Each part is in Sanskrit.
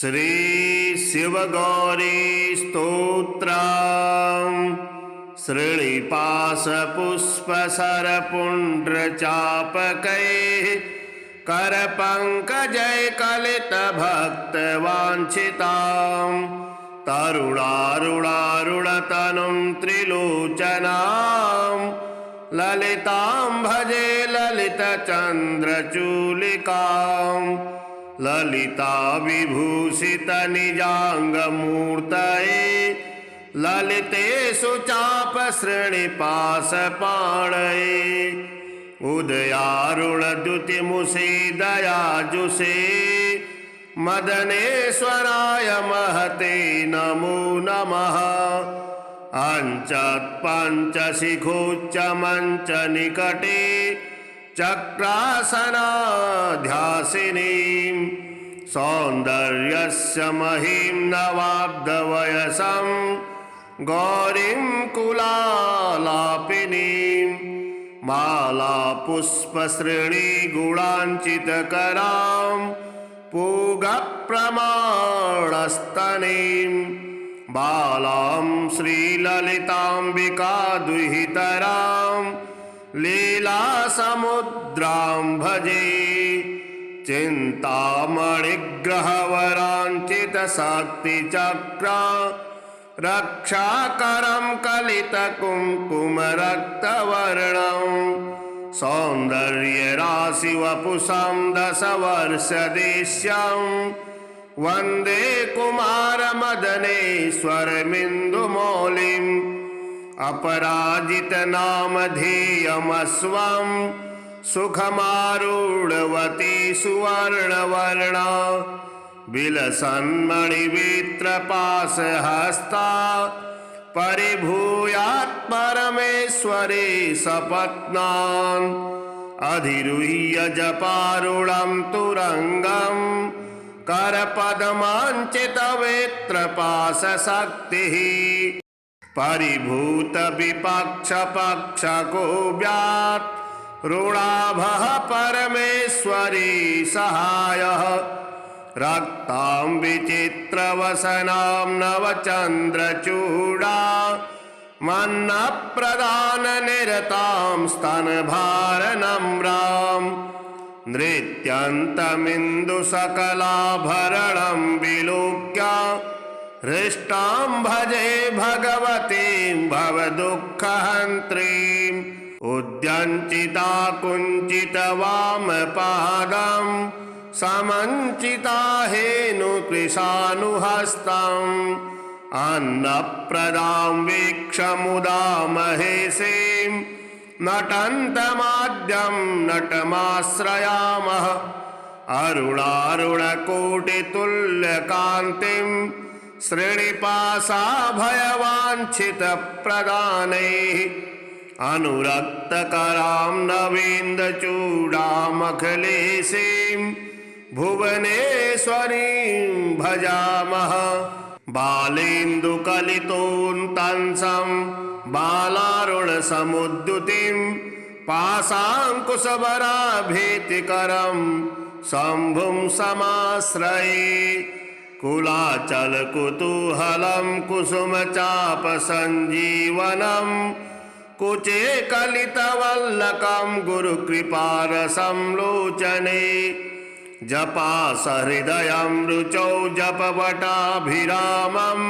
श्री शिवगौरी स्तोत्रम् श्रीपाशपुष्पसरपुण्ड्रचापकैः करपङ्कजैकलितभक्तवाञ्छितां तरुणारुणारुणतनुं त्रिलोचनां ललितां भजे ललितचन्द्रचूलिकां ललिता विभूषितनिजाङ्गमूर्तये ललितेषु चापश्रेणिपाशपाणये उदयारुणद्युतिमुषे दयाजुषे मदनेश्वराय महते नमो नमः। अञ्चत्पञ्चशिखोच्चमञ्चनिकटे चक्रासनाध्यासिनीं सौन्दर्यस्य महीं नवाब्धवयसं गौरीं कुलालापिनीं मालापुष्पश्रेणीगुणाञ्चितकरां पूगप्रमाणस्तनीं बालां श्रीललिताम्बिकादुहितरां लीलासमुद्रां भजे चिन्तामणिग्रहवराञ्चितशक्तिचक्रा रक्षाकरं कलितकुङ्कुमरक्तवर्णं सौन्दर्यराशिवपुषं दशवर्षदेश्यं वन्दे कुमारमदनेश्वरमिन्दुमौलिम् अपराजितनामधेयमस्वं सुखमारूढवती सुवर्णवर्णा विलसन्मणिवित्रपाशहस्ता परिभूयात् परमेश्वरे सपत्नान् अधिरुह्य जपारूढं तुरङ्गं करपद्माञ्चितवेत्रपाशशक्तिः परिभूतविपक्षपक्षकोऽव्यात् रुणाभः परमेश्वरी सहायः रक्तां विचित्रवसनां नवचन्द्रचूडा मन्नप्रदाननिरतां स्तनभारनम्रां नृत्यन्तमिन्दुसकलाभरणं विलोक्य हृष्टां भजे भगवतीं भवदुःखहन्त्रीम् उद्यञ्चिता कुञ्चितवामपादं समञ्चिता हेनुकृशानुहस्तम् अन्नप्रदां वीक्ष्य महेशीं नटन्तमाद्यं नटमाश्रयामः अरुणारुणकोटितुल्यकान्तिं श्रीनिपाशाभयवाञ्छितप्रदानैः अनुरक्तकरां नवीन्द्रचूडामखिलेशीं भुवनेश्वरीं भजामः बालेन्दुकलितोऽन्तंसं बालारुणसमुद्युतिं पाशाङ्कुशभराभीतिकरं शम्भुं समाश्रये कुलाचलकुतूहलं कुसुमचापसञ्जीवनं कुचे कलितवल्लकं गुरुकृपारसं लोचने जपासहृदयं रुचौ जपवटाभिरामं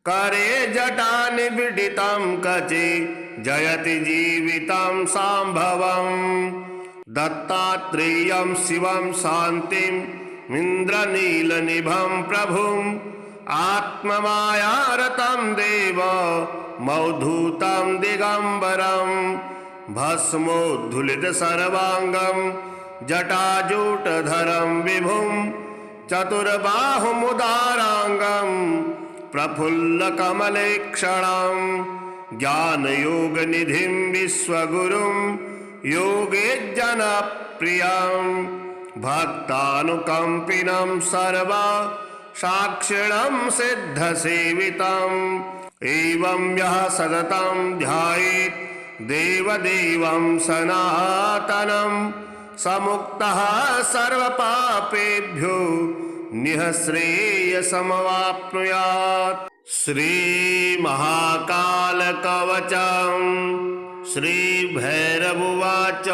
करे जटानिबिडितं कचे जयति जीवितं सांभवं दत्तात्रेयं शिवं शान्तिं इन्द्रनीलनिभं प्रभुम् आत्ममायारतं देव मौधूतं दिगंबरं भस्मोद्धुलितसर्वाङ्गं जटाजूटधरं विभुं चतुर्बाहुमुदाराङ्गं प्रफुल्लकमलेक्षणं ज्ञानयोगनिधिं विश्वगुरुं योगेज्जनप्रियं भक्तानुकम्पिनं सर्वा साक्षिणं सिद्धसेवितम् एवं यः सततं ध्यायेत् देवदेवं सनातनं समुक्तः सर्वपापेभ्यो निःश्रेयसमवाप्नुयात्। श्रीमहाकालकवचम्। श्रीभैरवोवाच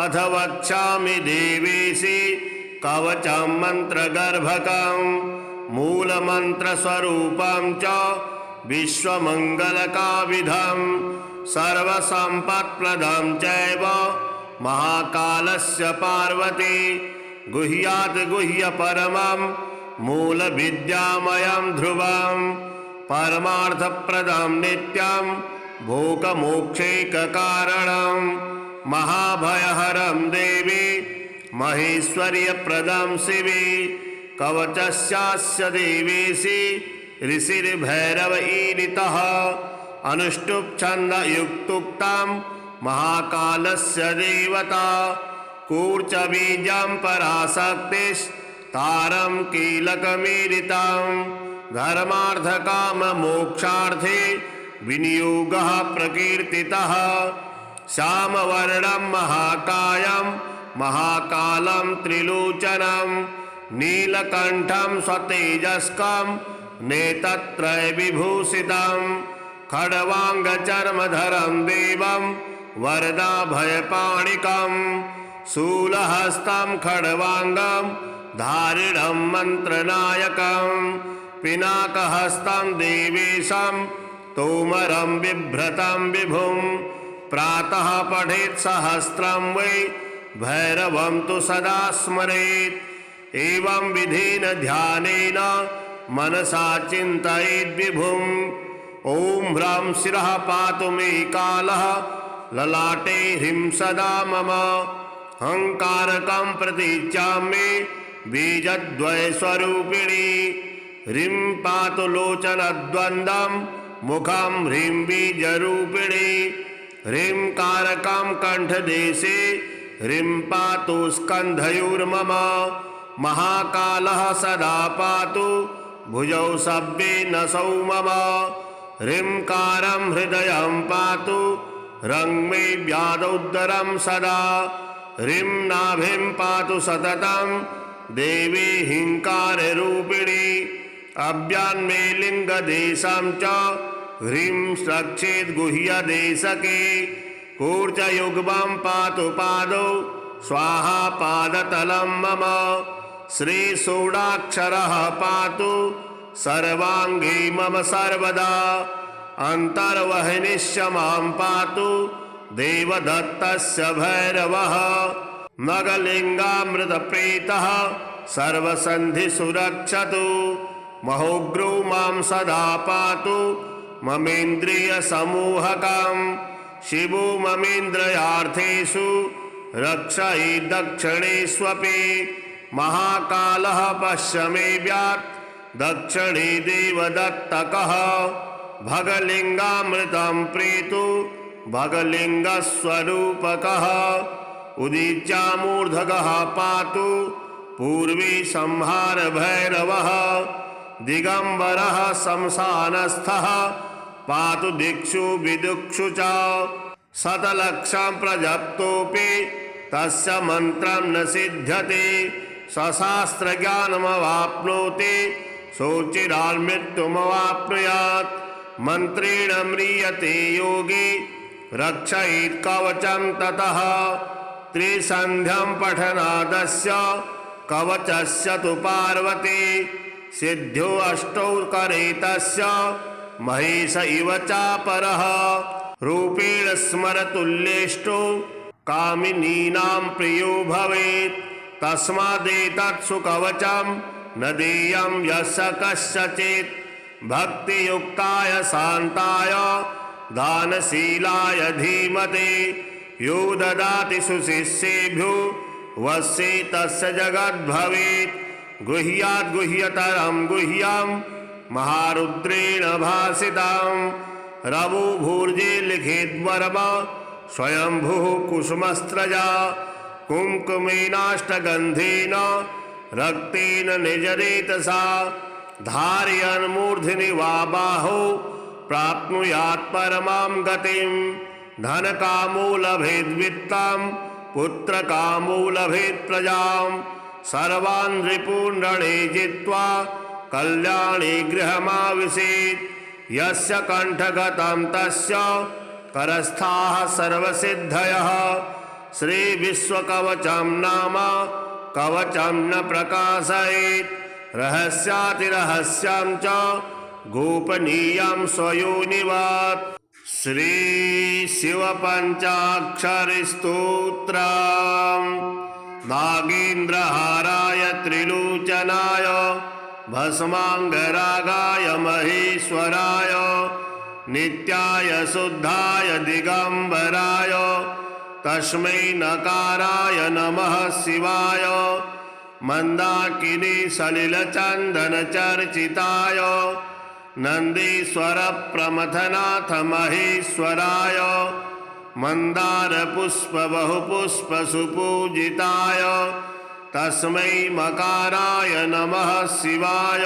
अथ वक्ष्यामि देवेशि कवचं मन्त्रगर्भकं मूलमन्त्रस्वरूपं च विश्वमङ्गलकाविधं सर्वसम्पत्प्रदं चैव महाकालस्य पार्वती। गुह्यात् गुह्यपरमं मूलविद्यामयं ध्रुवं परमार्थप्रदं नित्यं भोगमोक्षैककारणं महाभयहरं देवी महेश्वर्यप्रदं शिवे। कवचस्यास्य देवेशि ऋषिर्भैरव ईरितः अनुष्टुप् छन्दयुक्तुक्तं महाकालस्य देवता। कूर्चबीजं पराशक्तिस्तारं कीलकमीरितं धर्मार्थकाममोक्षार्थे विनियोगः प्रकीर्तितः। श्यामवर्णं महाकायं महाकालं त्रिलोचनं नीलकण्ठं स्वतेजस्कं नेत्रत्रयविभूषितं खड्वाङ्गचर्मधरं देवं वरदाभयपाणिकं शूलहस्तं खड्वाङ्गं धारिणं मन्त्रनायकं पिनाकहस्तं देवेशं तोमरं बिभ्रतं विभुं। प्रातः पठेत् सहस्रं वै भैरवं तु सदा स्मरेत्। एवं विधेन ध्यानेन मनसा चिन्तयेद् विभुं। ॐ ह्रां शिरः पातु मे कालः ललाटे ह्रीं सदा मम अहङ्कारकं प्रतीच्यामि बीजद्वयस्वरूपिणी। ह्रीं पातु लोचनद्वन्द्वं मुखं ह्रीं बीजरूपिणी। ह्रीं कारकं कण्ठदेशे ह्रीं पातु स्कन्धयोर्मम। महाकालः सदा पातु भुजौ सव्ये नसौ मम। ह्रीं कारं हृदयं पातु रङ्मे व्यादोदरं सदा। ह्रीं नाभिं पातु सततं देवी हिङ्काररूपिणी। अव्यान्मे लिङ्गदेशं च ह्रीं रक्षेत् गुह्यदेशके। कूर्चयुग्मं पातु पादौ स्वाहा पादतलं मम। श्रीषोडाक्षरः पातु सर्वाङ्गे मम सर्वदा। अन्तर्वहिनिश्च मां पातु देवदत्तस्य भैरवः। नगलिङ्गामृतप्रीतः सर्वसन्धिषु रक्षतु। महोग्रो मां सदा पातु ममेन्द्रियसमूहकं। शिवो ममेन्द्रियार्थेषु रक्षयेत् दक्षिणेष्वपि। महाकालः पश्य मे व्यात् दक्षिणे देवदत्तकः। भगलिङ्गामृतं प्रीतु भगलिङ्गस्वरूपकः। उदीच्यामूर्धगः पातु पूर्वे संहार भैरवः। दिगम्बरः शमशानस्थः पातु दिक्षु विदुक्षु च। शतलक्षं प्रजप्तोऽपि तस्य मन्त्रं न सिद्ध्यति। सशास्त्रज्ञानमवाप्नोति सोचिराल्मृत्युमवाप्नुयात्। मन्त्रेण म्रियते योगी रक्षयेत् कवचं ततः। त्रिसन्ध्यं पठनादस्य कवचस्य तु पार्वती। सिद्ध्यो अष्टौ करे तस्य महेश इव चापरः। रूपेण स्मरतुल्येष्टो कामिनीनां प्रियो भवेत्। तस्मादेतत् सुकवचं न देयं यस्य कस्यचित्। भक्तियुक्ताय शान्ताय दानशीलाय धीमते। यो ददाति सुशिष्येभ्यो वश्ये तस्य जगद्भवेत्। गुह्यात् गुह्यतरं गुह्यं महारुद्रेण भासितं। रवो भूर्जे लिखेद्वर्म स्वयंभुः कुसुमस्त्रजा। कुङ्कुमेनाष्टगन्धेन रक्तेन निजरेतसा। धारयन्मूर्ध्नि वा बाहो प्राप्नुयात् परमां गतिं। धनकामो लभेद्वित्तं पुत्रकामो लभेत् प्रजां। सर्वान् रिपून् रणे जित्वा कल्याणी गृहमाविशेत्। यस्य कण्ठगतं तस्य करस्थाः सर्वसिद्धयः। श्रीविश्वकवचं नाम कवचं न प्रकाशयेत्। रहस्यातिरहस्यं च गोपनीयं स्वयोनिवत्। श्री शिव पंचाक्षरी स्तोत्रम्। नागेन्द्रहाराय त्रिलोचनाय भस्मांगरागाय महेश्वराय नित्याय शुद्धाय दिगंबराय तस्मै नकाराय नमः शिवाय। मंदाकिनी सलिलचंदन चर्चिताय नंदीश्वर प्रमथनाथ महेश्वराय मंदार पुष्प बहुपुष्प सुपूजिताय तस्मै मकाराय नमः शिवाय।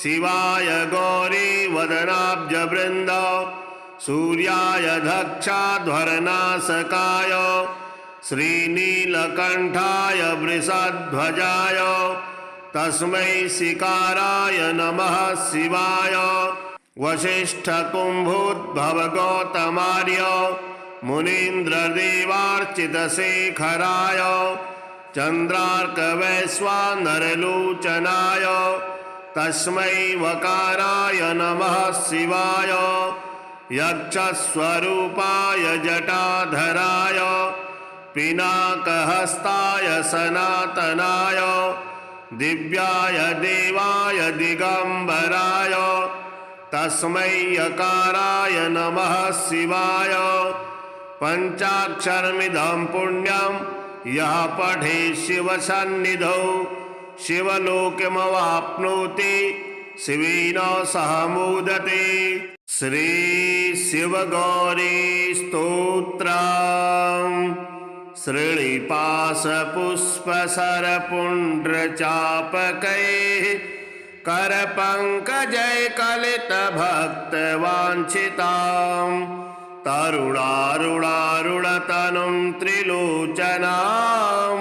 शिवाय गौरी वदनाब्ज वृंद सूर्याय दक्षाध्वरनाशकाय श्रीनीलकंठाय वृषध्वजाय तस्मै शिकाराय नमः शिवाय। वसिष्ठकुम्भोद्भव गौतमार्य मुनीन्द्रदेवार्चितशेखराय चन्द्रार्कवैश्वानरलोचनाय तस्मै वकाराय नमः शिवाय। यक्षस्वरूपाय जटाधराय पिनाकहस्ताय सनातनाय दिव्याय देवाय दिगंबराय तस्मै यकाराय नमः शिवाय। पंचाक्षरमिदं पुण्यं यः पठे शिवसन्निधौ शिवलोकमवाप्नोति शिवेन सह मोदते। श्री शिवगौरी स्तोत्रम्। श्रीनिपाशपुष्पसरपुण्ड्रचापकैः करपङ्कजैकलितभक्तवाञ्छितां तरुणारुणारुणतनुं त्रिलोचनां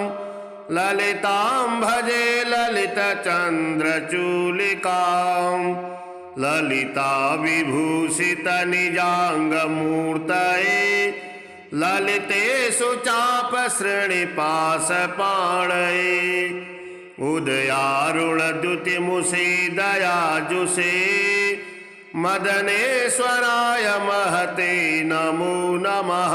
ललितां भजे ललितचन्द्रचूलिकां। ललिता विभूषितनिजाङ्गमूर्तये ललितेषु चापश्रेणिपाशपाणये उदयारुणद्युतिमुषे दयाजुषे मदनेश्वराय महते नमो नमः।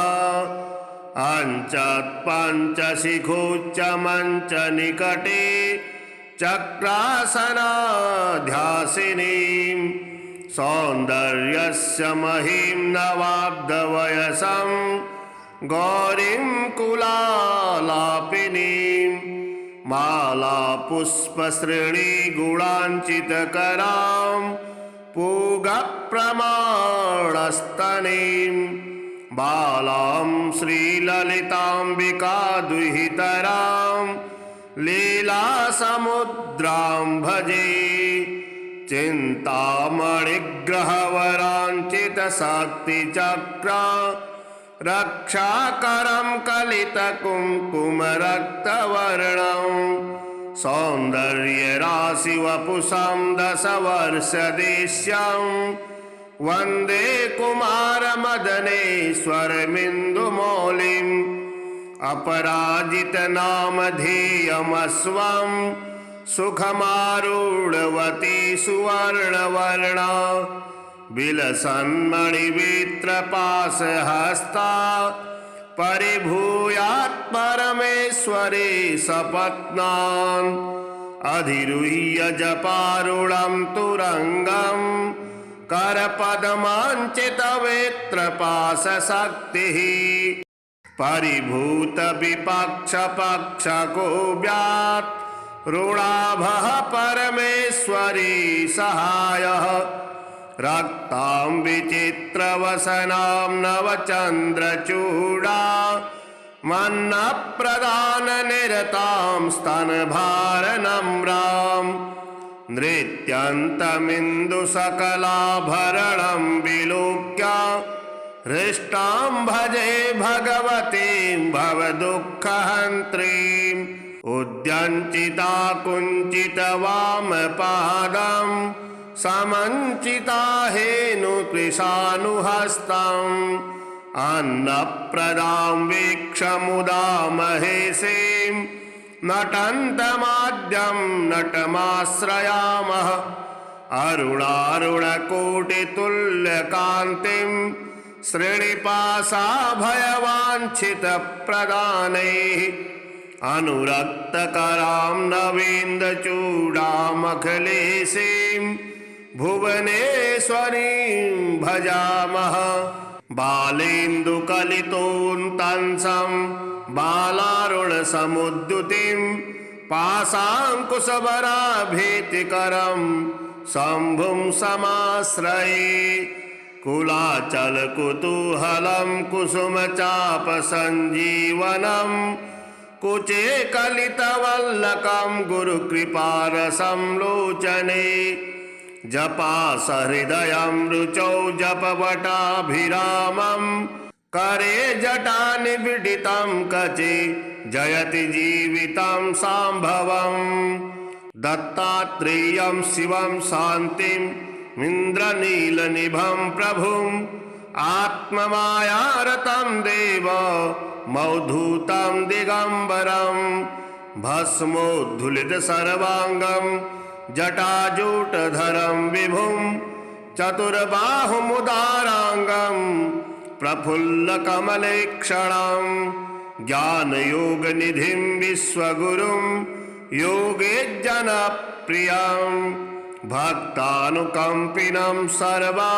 अञ्चत्पञ्चशिखोच्चमञ्चनिकटे चक्रासनाध्यासिनीं सौन्दर्यस्य महीं नवाब्दवयसं गौरीं कुलालापिनीं मालापुष्पश्रेणीगुणाञ्चितकरां पूगप्रमाणस्तनीं बालां श्रीललिताम्बिकादुहितरां लीलासमुद्रां भजे। चिन्तामणिग्रहवराञ्चितशक्तिचक्रा रक्षाकरं कलितकुङ्कुमरक्तवर्णं सौन्दर्यराशिवपुषं दशवर्षदेश्यं वन्दे कुमारमदनेश्वरमिन्दुमौलिम्। अपराजितनामधेयमस्वं सुखमारूढवती सुवर्णवर्णा विलसन्मणिवित्रपाशहस्ता परिभूयात् परमेश्वरे सपत्नान् अधिरुह्य जपारूढं तुरंगं करपद्माञ्चितवेत्रपाशशक्तिः परिभूत विपक्षपक्षको व्यात् रुणाभः परमेश्वरी सहायः। रक्तां विचित्रवसनां नवचन्द्रचूडा मन्नप्रदाननिरतां स्तनभारनम्रां नृत्यन्तमिन्दुसकलाभरणं विलोक्य हृष्टां भजे भगवतीं भवदुःखहन्त्रीं। उद्यञ्चिता कुञ्चितवामपादं समञ्चिता हेनुकृशानुहस्तम् अन्नप्रदां वीक्ष्य महेशीं नटन्तमाद्यं नटमाश्रयामः अरुणारुणकोटितुल्यकान्तिं श्रीनिवासाभयवाञ्छितप्रदानैः अनुरक्तकरां नवीन्द्रचूडामखिलेशीं भुवनेश्वरीं भजामः बालेन्दुकलितोऽन्तंसं बालारुणसमुद्युतिं पाशाङ्कुशभराभीतिकरं शम्भुं समाश्रये कुलाचलकुतूहलं कुसुमचापसञ्जीवनं कुचे कलितवल्लकं गुरुकृपारसं लोचने जपासहृदयं रुचौ जपवटाभिरामं करे जटानिबिडितं कचे जयति जीवितं सांभवम् दत्तात्रेयं शिवं शान्तिं इन्द्रनीलनिभं प्रभुम् आत्ममायारतं देव मौधूतं दिगम्बरं भस्मोद्धुलितसर्वाङ्गं जटाजूटधरं विभुं चतुर्बाहुमुदाराङ्गं प्रफुल्लकमलेक्षणं ज्ञानयोगनिधिं विश्वगुरुं योगेज्जनप्रियं भक्तानुकम्पिनं सर्वा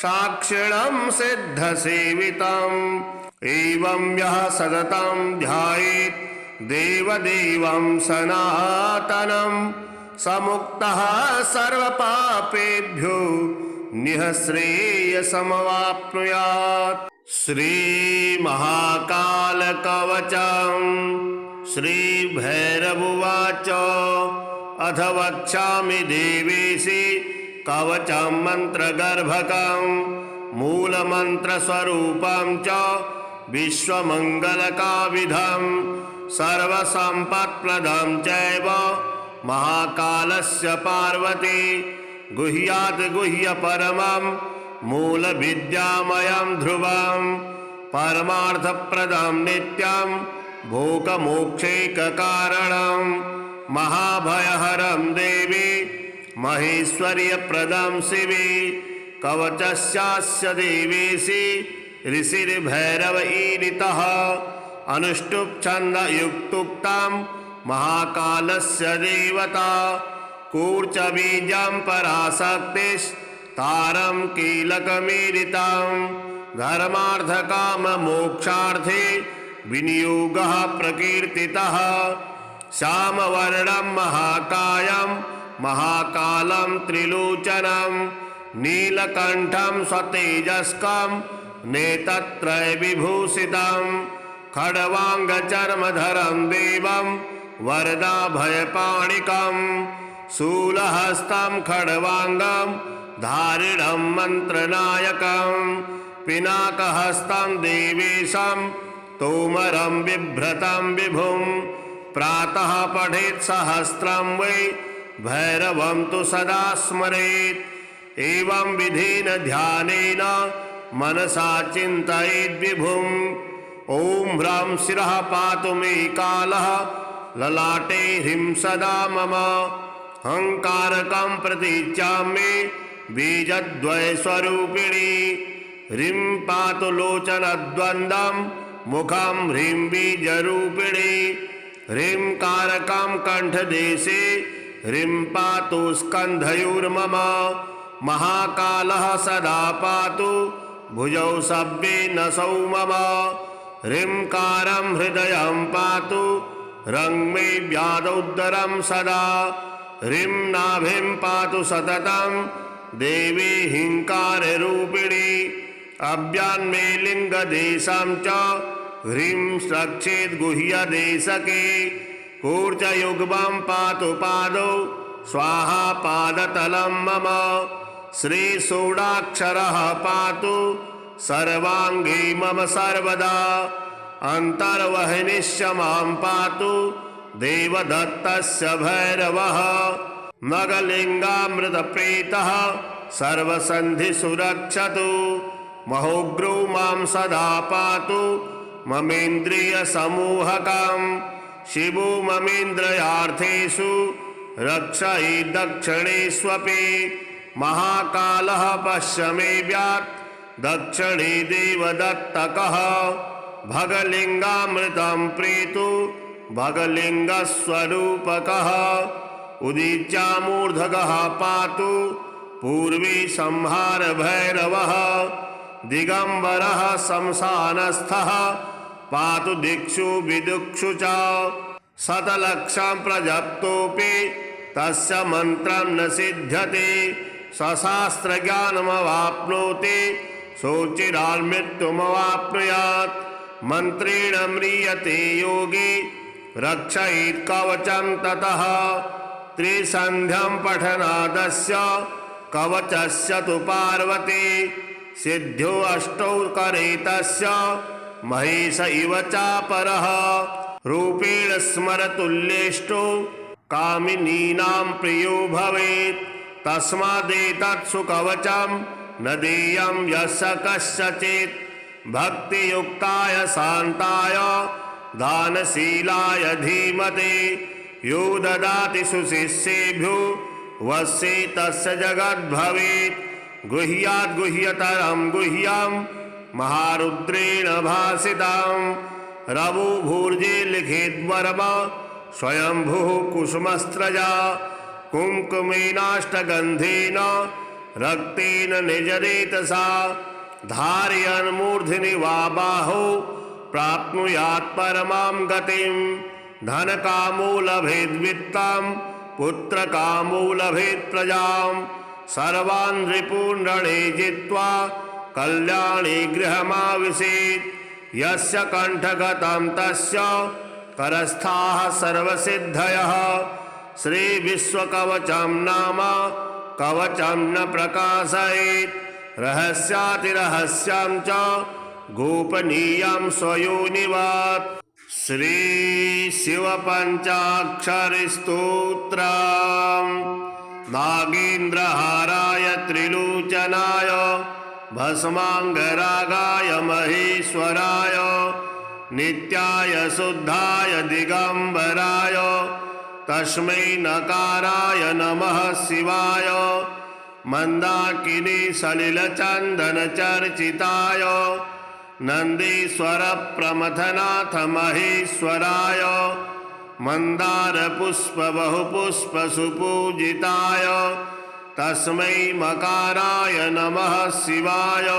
साक्षिणं सिद्धसेवितम् एवं यः सततं ध्यायेत् देवदेवं सनातनं समुक्तः सर्वपापेभ्यो निःश्रेयसमवाप्नुयात्। श्रीमहाकालकवचं श्रीभैरवोवाच अथ वक्ष्यामि देवेशि कवचं मन्त्रगर्भकं मूलमन्त्रस्वरूपं च विश्वमङ्गलकाविधं सर्वसम्पत्प्रदं चैव महाकालस्य पार्वती गुह्यात् गुह्यपरमं मूलविद्यामयं ध्रुवं परमार्थप्रदं नित्यं भोगमोक्षैककारणं महाभयहरं देवी महेश्वर्यप्रदं शिवे कवचस्यास्य देवेशि ऋषिर्भैरव ईरितः अनुष्टुप् छन्दयुक्तुक्तं महाकालस्य देवता कूर्चबीजं पराशक्तिस्तारं कीलकमीरितं धर्मार्थकाममोक्षार्थे विनियोगः प्रकीर्तितः श्यामवर्णं महाकायं महाकालं त्रिलोचनं नीलकण्ठं स्वतेजस्कं नेत्रत्रयविभूषितं खड्वाङ्गचर्मधरं देवं वरदाभयपाणिकं शूलहस्तं खड्वाङ्गं धारिणं मन्त्रनायकं पिनाकहस्तं देवेशं तोमरं बिभ्रतं विभुं प्रातः पठेत् सहस्रं वै भैरवं तु सदा स्मरेत् एवं विधेन ध्यानेन मनसा चिन्तयेद् विभुम् ॐ ह्रां शिरः पातु मे कालः ललाटे ह्रीं सदा मम हंकारकं प्रतीच्यामि बीजद्वयस्वरूपिणी ह्रीं पातु लोचनद्वन्द्वं मुखं ह्रीं बीजरूपिणी ह्रीं कारकं कण्ठदेशे ह्रीं पातु स्कन्धयोर्मम महाकालः सदा पातु भुजौ सव्ये नसौ मम ह्रींकारं हृदयं पातु रङ्मे व्यादोदरं सदा ह्रीं नाभिं पातु सततं देवी हिंकाररूपिणी अव्यान्मे लिङ्गदेशं च ह्रीं रक्षेत् गुह्यदेशके कूर्चयुग्मं पातु पादौ स्वाहा पादतलं मम श्रीषोडाक्षरः पातु सर्वाङ्गे मम सर्वदा अन्तर्वहिनिश्च मां पातु देवदत्तस्य भैरवः नगलिङ्गामृतप्रीतः सर्वसन्धिषु रक्षतु महोग्रो मां सदा पातु ममेन्द्रियसमूहकं शिवो ममेन्द्रियार्थेषु रक्षयै दक्षिणेष्वपि महाकालः पश्य मे व्यात् दक्षिणे देवदत्तकः भगलिङ्गामृतं प्रीतु भगलिङ्गस्वरूपकः उदीच्यामूर्धकः पातु पूर्वी संहार भैरवः दिगंबरः शमशानस्थः पातु दिक्षु विदुक्षु च शतलक्षं प्रजप्तोऽपि तस्य मन्त्रं न सिद्ध्यति सशास्त्रज्ञानमवाप्नोति सोचिरान्मृत्युमवाप्नुयात् मन्त्रेण म्रियते योगी रक्षयेत् कवचं ततः त्रिसन्ध्यं पठनादस्य कवचस्य तु पार्वती सिद्ध्यो अष्टौ करे तस्य महेश इव चापरः रूपेण स्मरतुल्येष्टो कामिनीनां प्रियो भवेत् तस्मादेतत्सु कवचं न देयं यस्य कस्यचित् भक्तियुक्ताय शान्ताय दानशीलाय धीमते यो ददाति सुशिष्येभ्यो वश्ये तस्य जगद्भवेत् गुह्याद् गुह्यतरं गुह्यं महारुद्रेण भासितं रवो भूर्जे लिखेद्वर्म स्वयंभुः कुसुमस्त्रजा कुङ्कुमेनाष्टगन्धेन रक्तेन निजरेतसा धारयन् मूर्ध्नि वा बाहो प्राप्नुयात् परमां गतिं धनकामो लभेद्वित्तं पुत्रकामो लभेत् प्रजां सर्वान् रिपून् रणे जित्वा कल्याणे गृहमाविशेत् यस्य कण्ठगतं तस्य करस्थाः सर्वसिद्धयः श्रीविश्वकवचं नाम कवचं न प्रकाशयेत् रहस्यातिरहस्यं च गोपनीयं स्वयोनिवत् श्री शिव पंचाक्षरस्तोत्रम् नागेन्द्रहाराय त्रिलोचनाय भस्मांगरागाय महेश्वराय नित्याय शुद्धाय दिगंबराय तस्मै नकाराय नमः शिवाय मंदाकिनी सलिलचंदन चर्चिताय नंदीश्वर प्रमथनाथ महेश्वराय मंदार पुष्प बहुपुष्प सुपूजिताय तस्मै मकाराय नमः शिवाय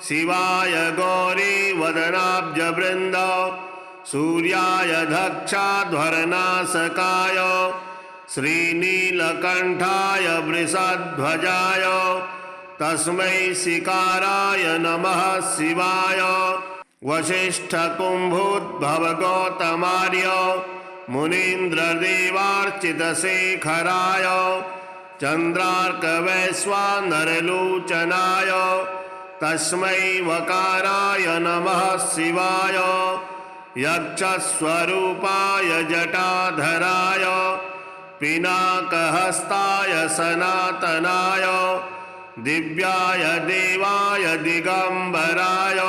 शिवाय गौरी वदनाब्ज वृंद सूर्याय दक्षाध्वरनाशकाय श्रीनीलकंठाय वृषध्वजाय तस्मै शिकाराय नमः शिवाय वसिष्ठकुम्भोद्भव गौतमार्य मुनीन्द्रदेवार्चितशेखराय चन्द्रार्कवैश्वानरलोचनाय तस्मै वकाराय नमः शिवाय यक्षस्वरूपाय जटाधराय पिनाकहस्ताय सनातनाय दिव्याय देवाय दिगंबराय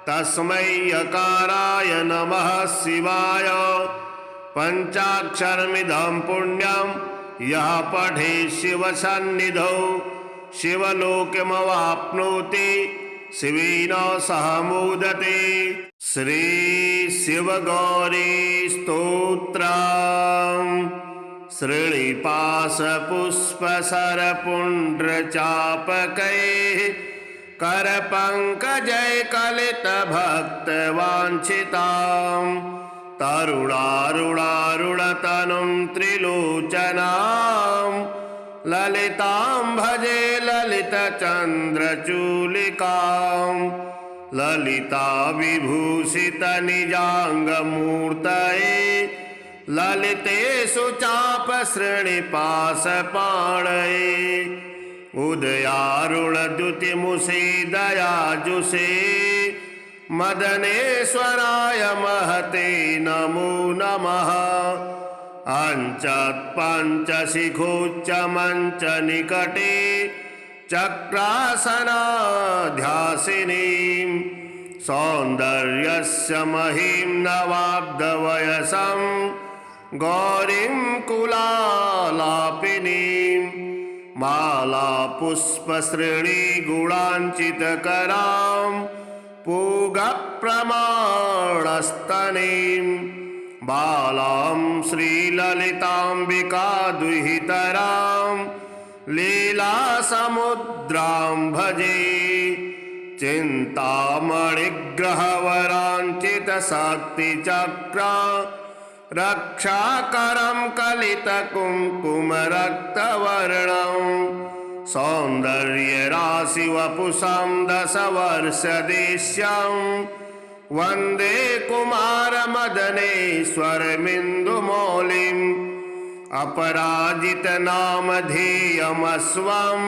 तस्मै यकाराय नमः शिवाय पंचाक्षरमिदं पुण्यं यः पठे शिवसन्निधौ शिवलोकमवाप्नोति शिवेन सह मोदते। श्री शिवगौरी स्तोत्रम् श्रीनिपाशपुष्पसरपुण्ड्रचापकैः करपङ्कजैकलितभक्तवाञ्छितां तरुणारुणारुणतनुं त्रिलोचनां ललितां भजे ललितचन्द्रचूलिकां ललिता विभूषितनिजाङ्गमूर्तये ललितेषु चापसृणिपाशपाणये उदयारुणद्युतिमुषे दयाजुषे मदनेश्वराय महते नमो नमः। अंचत्पञ्चशिखोच्चमञ्च निकटे चक्रासनाध्यासिनीं सौन्दर्यस्य महीं नवाब्दवयसं गौरीं कुलालापिनीं मालापुष्पश्रेणीगुणाञ्चितकरां पूगप्रमाणस्तनीं बालां श्रीललिताम्बिका दुहितरां लीलासमुद्रां भजे। चिन्तामणिग्रहवराञ्चितशक्तिचक्रा रक्षाकरं कलितकुङ्कुमरक्तवर्णं सौन्दर्यराशिवपुषं दशवर्षदेश्यं वन्दे कुमारमदनेश्वरमिन्दुमौलिम् अपराजितनामधेयमस्वं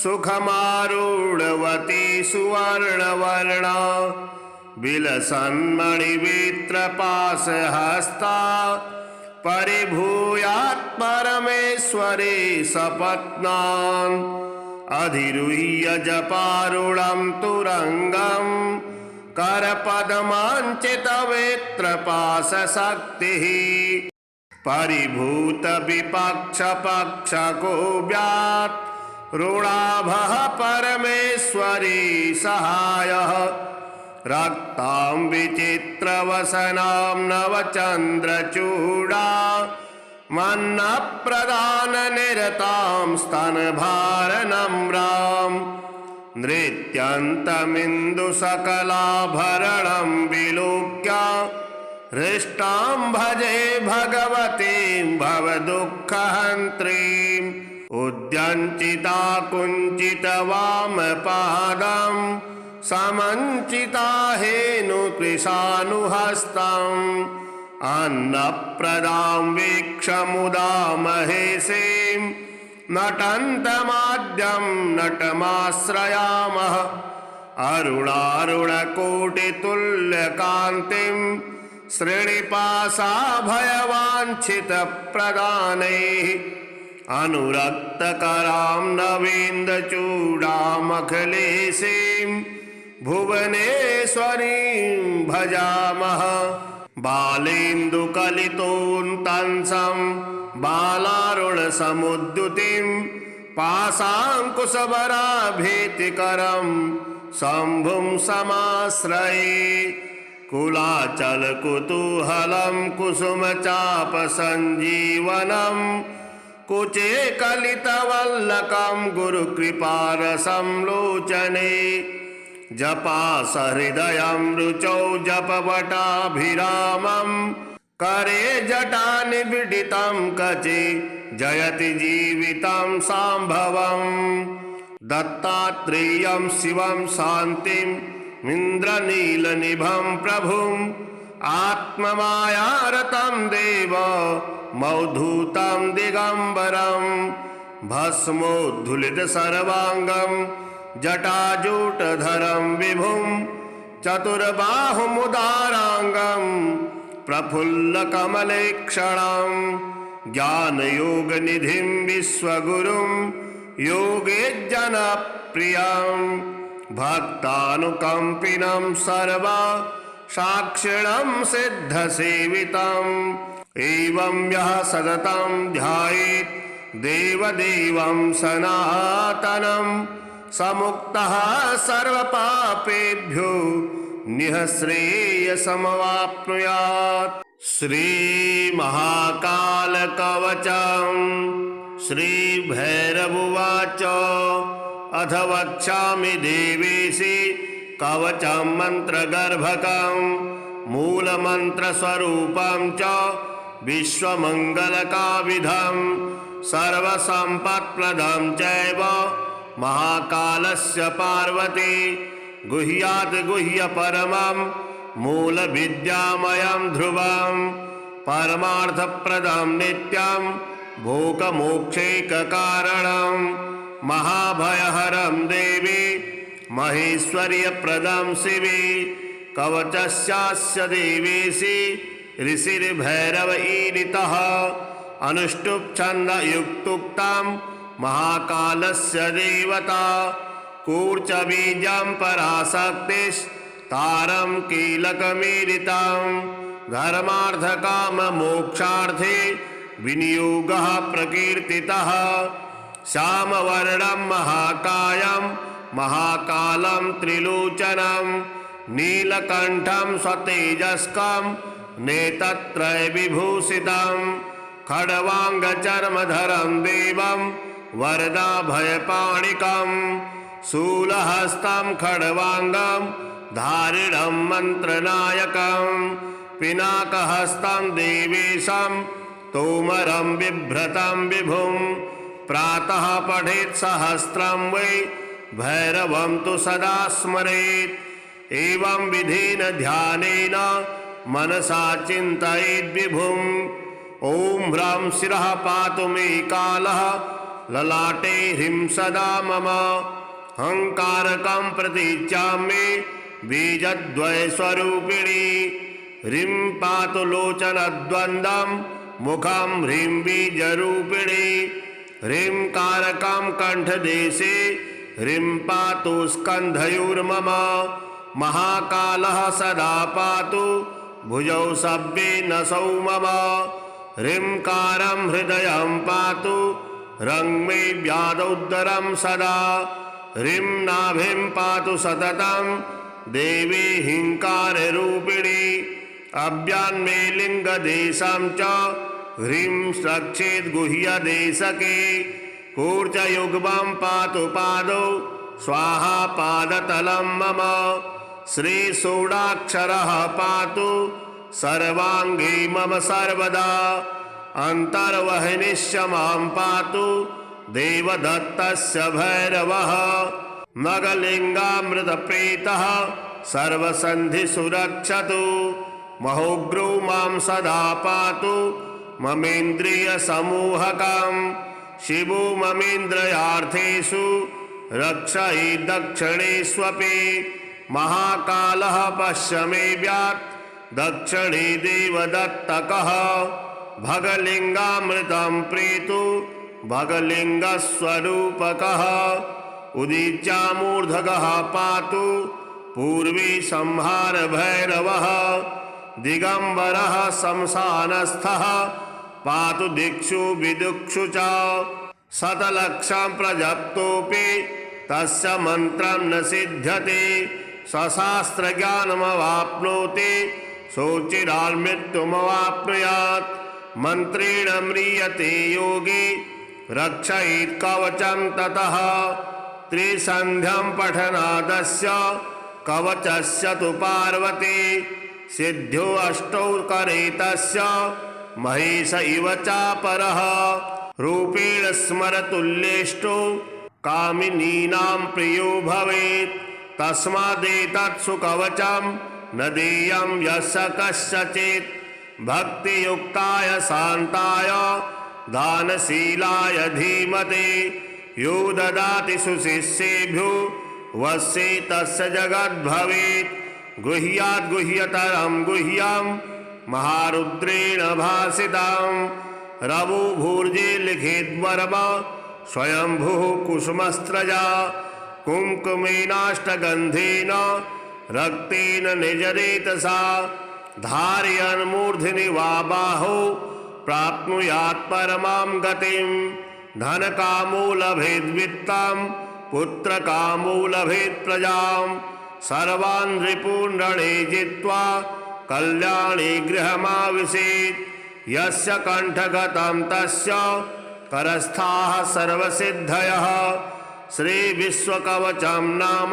सुखमारूढवती सुवर्णवर्णा विलसन्मणिवित्रपाशहस्ता परिभूयात् परमेश्वरे सपत्नान् अधिरुह्य जपारूढं तुरङ्गं करपद्माञ्चितवेत्रपाशशक्तिः परिभूतविपक्षपक्षको व्यात् रुणाभः परमेश्वरी सहायः रक्तां विचित्रवसनां नवचन्द्रचूडा मन्नप्रदाननिरतां स्तनभारनम्रां नृत्यन्तमिन्दुसकलाभरणं विलोक्य हृष्टां भजे भगवतीं भवदुःखहन्त्रीम् उद्यञ्चिता कुञ्चितवामपादं समञ्चिता हेनुकृशानुहस्तम् अन्नप्रदां वीक्षमुदा महेशीं नटन्तमाद्यं नटमाश्रयामः अरुणारुणकोटितुल्यकान्तिं श्रीनिवासाभयवाञ्छितप्रदानैः अनुरक्तकरां नवीन्द्रचूडामखिलेशीं भुवनेश्वरीं भजामः बालेन्दुकलितोऽन्तंसं बालारुणसमुद्युतिं पाशाङ्कुशभराभीतिकरं शम्भुं समाश्रये कुलाचलकुतूहलं कुसुमचापसञ्जीवनं कुचे कलितवल्लकं गुरुकृपारसं लोचने जपासहृदयं रुचौ जपवटाभिरामं करे जटानिबिडितं कचे जयति जीवितं साम्भवम् दत्तात्रेयं शिवं शान्तिं इन्द्रनीलनिभं प्रभुम् आत्ममायारतं देव मौधूतं दिगंबरं भस्मोद्धुलितसर्वाङ्गं जटाजूटधरं विभुं चतुर्बाहुमुदाराङ्गं प्रफुल्लकमलेक्षणं ज्ञानयोगनिधिं विश्वगुरुं योगेज्जनप्रियं भक्तानुकम्पिनं सर्वा साक्षिणं सिद्धसेवितम् एवं यः सततं ध्यायेत् देवदेवं सनातनं समुक्तः सर्वपापेभ्यो निःश्रेयसमवाप्नुयात्। श्रीमहाकालकवचं श्रीभैरवोवाच अथ वक्ष्यामि देवेशि कवचं मन्त्रगर्भकं मूलमन्त्रस्वरूपं च विश्वमङ्गलकाविधं सर्वसम्पत्प्रदं चैव महाकालस्य पार्वती गुह्यात् गुह्यपरमं मूलविद्यामयं ध्रुवं परमार्थप्रदं नित्यं भोगमोक्षैककारणं महाभयहरं देवी महेश्वर्यप्रदं शिवे कवचस्यास्य देवेशि ऋषिर्भैरव ईरितः अनुष्टुप् छन्दयुक्तुक्तां महाकालस्य देवता कूर्चबीजं पराशक्तिस्तारं कीलकमीरितां धर्मार्थकाममोक्षार्थे विनियोगः प्रकीर्तितः श्यामवर्णं महाकायं महाकालं त्रिलोचनं नीलकण्ठं स्वतेजस्कं नेत्रत्रयविभूषितं खड्वाङ्गचर्मधरं देवं वरदाभयपाणिकं शूलहस्तं खड्वाङ्गं धारिणं मन्त्रनायकं पिनाकहस्तं देवेशं तोमरं बिभ्रतं विभुं प्रातः पठेत् सहस्रं वै भैरवं तु सदा स्मरेत् एवं विधेन ध्यानेन मनसा चिन्तयेद् विभुं ॐ ह्रां शिरः पातु मे कालः ललाटे ह्रीं सदा मम हंकारकं प्रतीच्यामि बीजद्वयस्वरूपिणी ह्रीं पातु लोचनद्वन्द्वं मुखं ह्रीं बीजरूपिणी ह्रीं कारकं कण्ठदेशे ह्रीं पातु स्कन्धयोर्मम महाकालः सदा पातु भुजौ सव्ये नसौ मम ह्रींकारं हृदयं पातु रङ्मे व्यादोदरं सदा ह्रीं नाभिं पातु सततं देवी हिंकाररूपिणी अव्यान्मे लिङ्गदेशं च ह्रीं रक्षेत् गुह्यदेशके कूर्चयुग्मं पातु पादौ स्वाहा पादतलं मम श्रीषोडाक्षरः पातु सर्वाङ्गे मम सर्वदा अन्तर्वहिनिश्च मां पातु देवदत्तस्य भैरवः नगलिङ्गामृतप्रीतः सर्वसन्धिषु रक्षतु महोग्रो मां सदा पातु ममेन्द्रियसमूहकं शिवो ममेन्द्रियार्थेषु रक्षयि दक्षिणेष्वपि महाकालः पश्य मे व्यात् दक्षिणे देवदत्तकः भगलिङ्गामृतं प्रीतु भगलिङ्गस्वरूपकः उदीच्यामूर्धगः पातु पूर्वे संहार भैरवः दिगंबरः शमशानस्थः पातु दिक्षु विदुक्षु च शतलक्षं प्रजप्तोऽपि तस्य मन्त्रं न सिद्ध्यति सशास्त्रज्ञानमवाप्नोति सोचिरान्मृत्युमवाप्नुयात् मन्त्रेण म्रियते योगी रक्षयेत् कवचं ततः त्रिसन्ध्यं पठनादस्य कवचस्य तु पार्वती सिद्ध्यो अष्टौ करे तस्य महेश इव चापरः रूपेण स्मरतुल्येष्टो कामिनीनां प्रियो भवेत् तस्मादेतत्सु कवचं न देयं यस्य कस्यचित् भक्तियुक्ताय शान्ताय दानशीलाय धीमते यो ददाति सुशिष्येभ्यो वश्ये तस्य जगद्भवेत् गुह्याद् गुह्यतरं गुह्यं महारुद्रेण भासितं रवुभूर्जे लिखिद्वर्म स्वयंभुः कुसुमस्त्रजा कुङ्कुमेनाष्टगन्धेन रक्तेन निजरेतसा धारयन्मूर्ध्नि वा बाहो प्राप्नुयात् परमां गतिं धनकामो लभेद्वित्तं पुत्रकामो लभेत् प्रजां सर्वान् रिपून् रणे जित्वा कल्याणे गृहमाविशेत् यस्य कण्ठगतं तस्य करस्थाः सर्वसिद्धयः श्रीविश्वकवचं नाम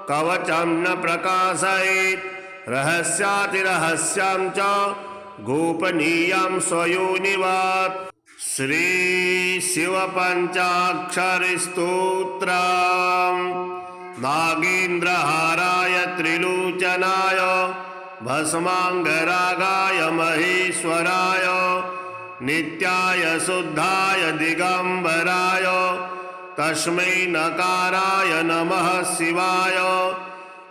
कवचं न प्रकाशयेत् रहस्यातिरहस्यं च गोपनीयं स्वयोनिवत् श्रीशिवपञ्चाक्षरिस्तोत्रम् नागेन्द्रहाराय त्रिलोचनाय भस्माङ्गरागाय महेश्वराय नित्याय शुद्धाय दिगंबराय तस्मै नकाराय नमः शिवाय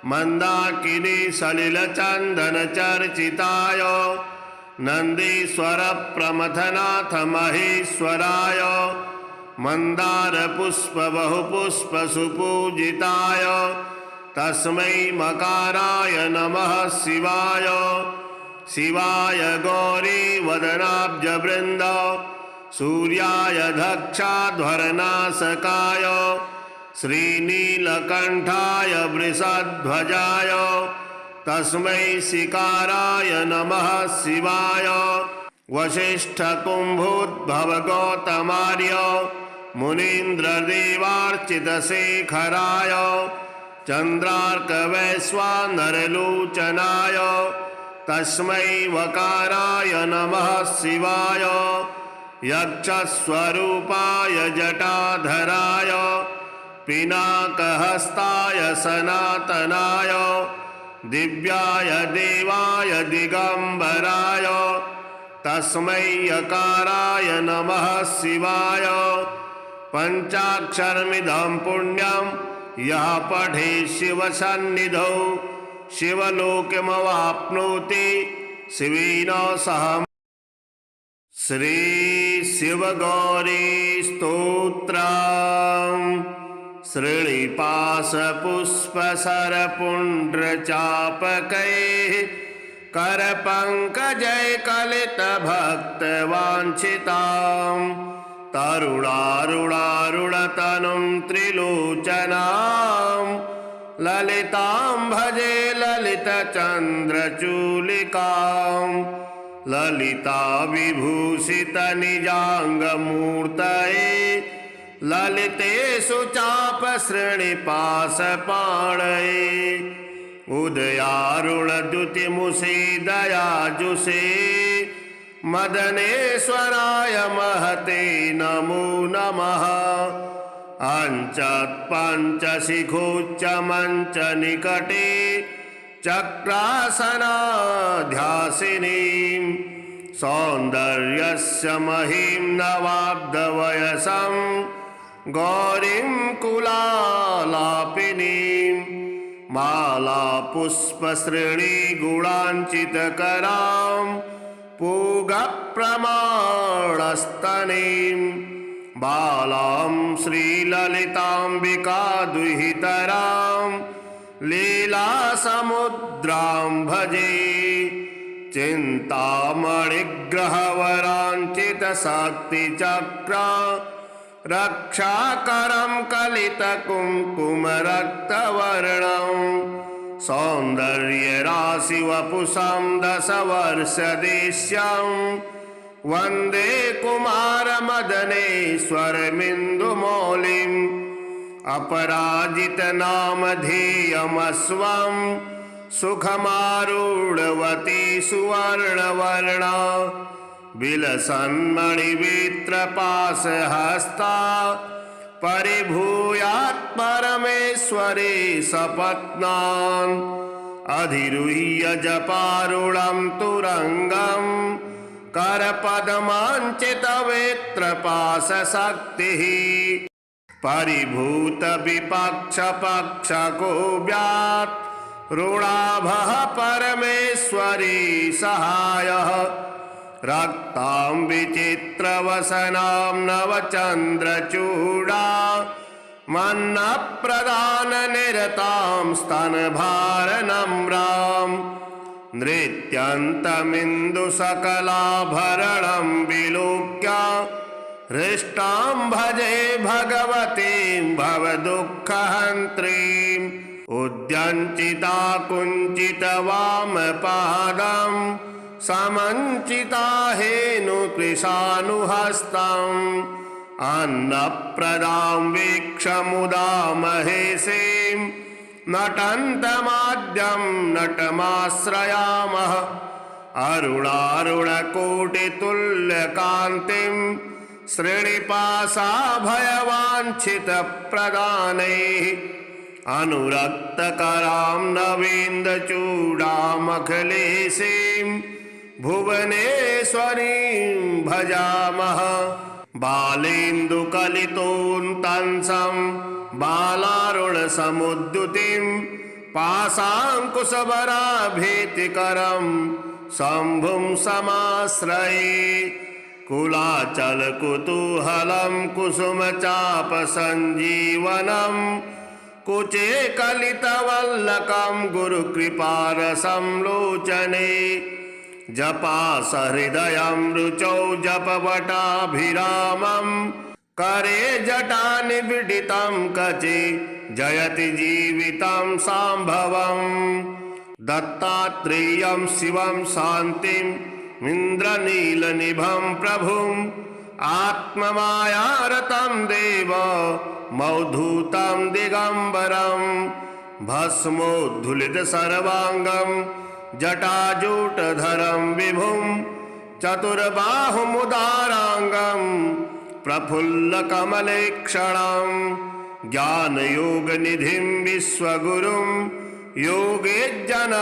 मंदाकिनी सलिलचंदन चर्चिताय नंदीश्वर प्रमथनाथ महेश्वराय मंदार पुष्प बहुपुष्प सुपूजिताय तस्मै मकाराय नमः शिवाय शिवाय गौरी वदनाब्ज वृंद सूर्याय दक्षाध्वरनाशकाय श्रीनीलकंठाय वृषध्वजाय तस्मै शिकाराय नमः शिवाय वसिष्ठ कुंभोद्भव गौतमार्य मुनीन्द्र देवार्चित शेखराय चंद्रार्क वैश्वानरलोचनाय तस्मै वकाराय नमः शिवाय यक्षस्वरूपाय जटाधराय पिनाकहस्ताय सनातनाय दिव्याय देवाय दिगंबराय तस्मै यकाराय नमः शिवाय पंचाक्षरमिदं पुण्यं यः पठे शिवसन्निधौ शिवलोकमवाप्नोति शिवेन सह। श्री शिवगौरी स्तोत्रम् श्रीनिपाशपुष्पसरपुण्ड्रचापकैः करपङ्कजैकलितभक्तवाञ्छितां तरुणारुणारुणतनुं त्रिलोचनां ललितां भजे ललितचन्द्रचूलिकां ललिता विभूषितनिजाङ्गमूर्तये ललितेषु चापश्रेणिपाशपाणये उदयारुणद्युतिमुषे दयाजुषे मदनेश्वराय महते नमो नमः। अञ्चत्पञ्चशिखोच्चमञ्च निकटे चक्रासनाध्यासिनीं सौन्दर्यस्य महीं नवाब्दवयसं गौरीं कुलालापिनीं मालापुष्पश्रेणीगुणाञ्चितकरां पूगप्रमाणस्तनीं बालां श्रीललिताम्बिकादुहितरां लीलासमुद्रां भजे चिन्तामणिग्रहवराञ्चितशक्तिचक्रा रक्षाकरं कलितकुङ्कुमरक्तवर्णं सौन्दर्यराशिवपुषं दशवर्षदेश्यं वन्दे कुमारमदनेश्वरमिन्दुमौलिम् अपराजितनामधेयमस्वं सुखमारूढवती सुवर्णवर्णा विलसन्मणिवित्रपाशहस्ता परिभूयात् परमेश्वरे सपत्नान् अधिरुह्य जपारूढं तुरंगं करपद्माञ्चितवेत्रपाशशक्तिः परिभूतविपक्षपक्षको व्यात् रुणाभः परमेश्वरी सहायः रक्तां विचित्रवसनां नवचन्द्रचूडा मन्नप्रदाननिरतां स्तनभारनम्रां नृत्यन्तमिन्दुसकलाभरणं विलोक्य हृष्टां भजे भगवतीं भवदुःखहन्त्रीम् उद्यञ्चिता कुञ्चितवामपादं समञ्चिता हेनुकृशानुहस्तम् अन्नप्रदां वीक्षमुदा महेशीं नटन्तमाद्यं नटमाश्रयामः अरुणारुणकोटितुल्यकान्तिं श्रीनिपाशाभयवाञ्छितप्रदानैः अनुरक्तकरां नवीन्द्रचूडामखिलेशीं भुवनेश्वरीं भजामः बालेन्दुकलितोऽन्तंसं बालारुणसमुद्युतिं पाशाङ्कुशभराभीतिकरं शम्भुं समाश्रये कुलाचलकुतूहलं कुसुमचापसञ्जीवनं कुचे कलितवल्लकं गुरुकृपारसं लोचने जपासहृदयं रुचौ जपवटाभिरामं करे जटानिबिडितं कचे जयति जीवितं सांभवम् दत्तात्रेयं शिवं शान्तिम् इन्द्रनीलनिभं प्रभुम् आत्ममायारतं देव मौधूतं दिगम्बरं भस्मोद्धुलितसर्वाङ्गं जटाजूटधरं विभुं चतुर्बाहुमुदाराङ्गं प्रफुल्लकमलेक्षणं ज्ञानयोगनिधिं विश्वगुरुं योगेज्जनप्रियं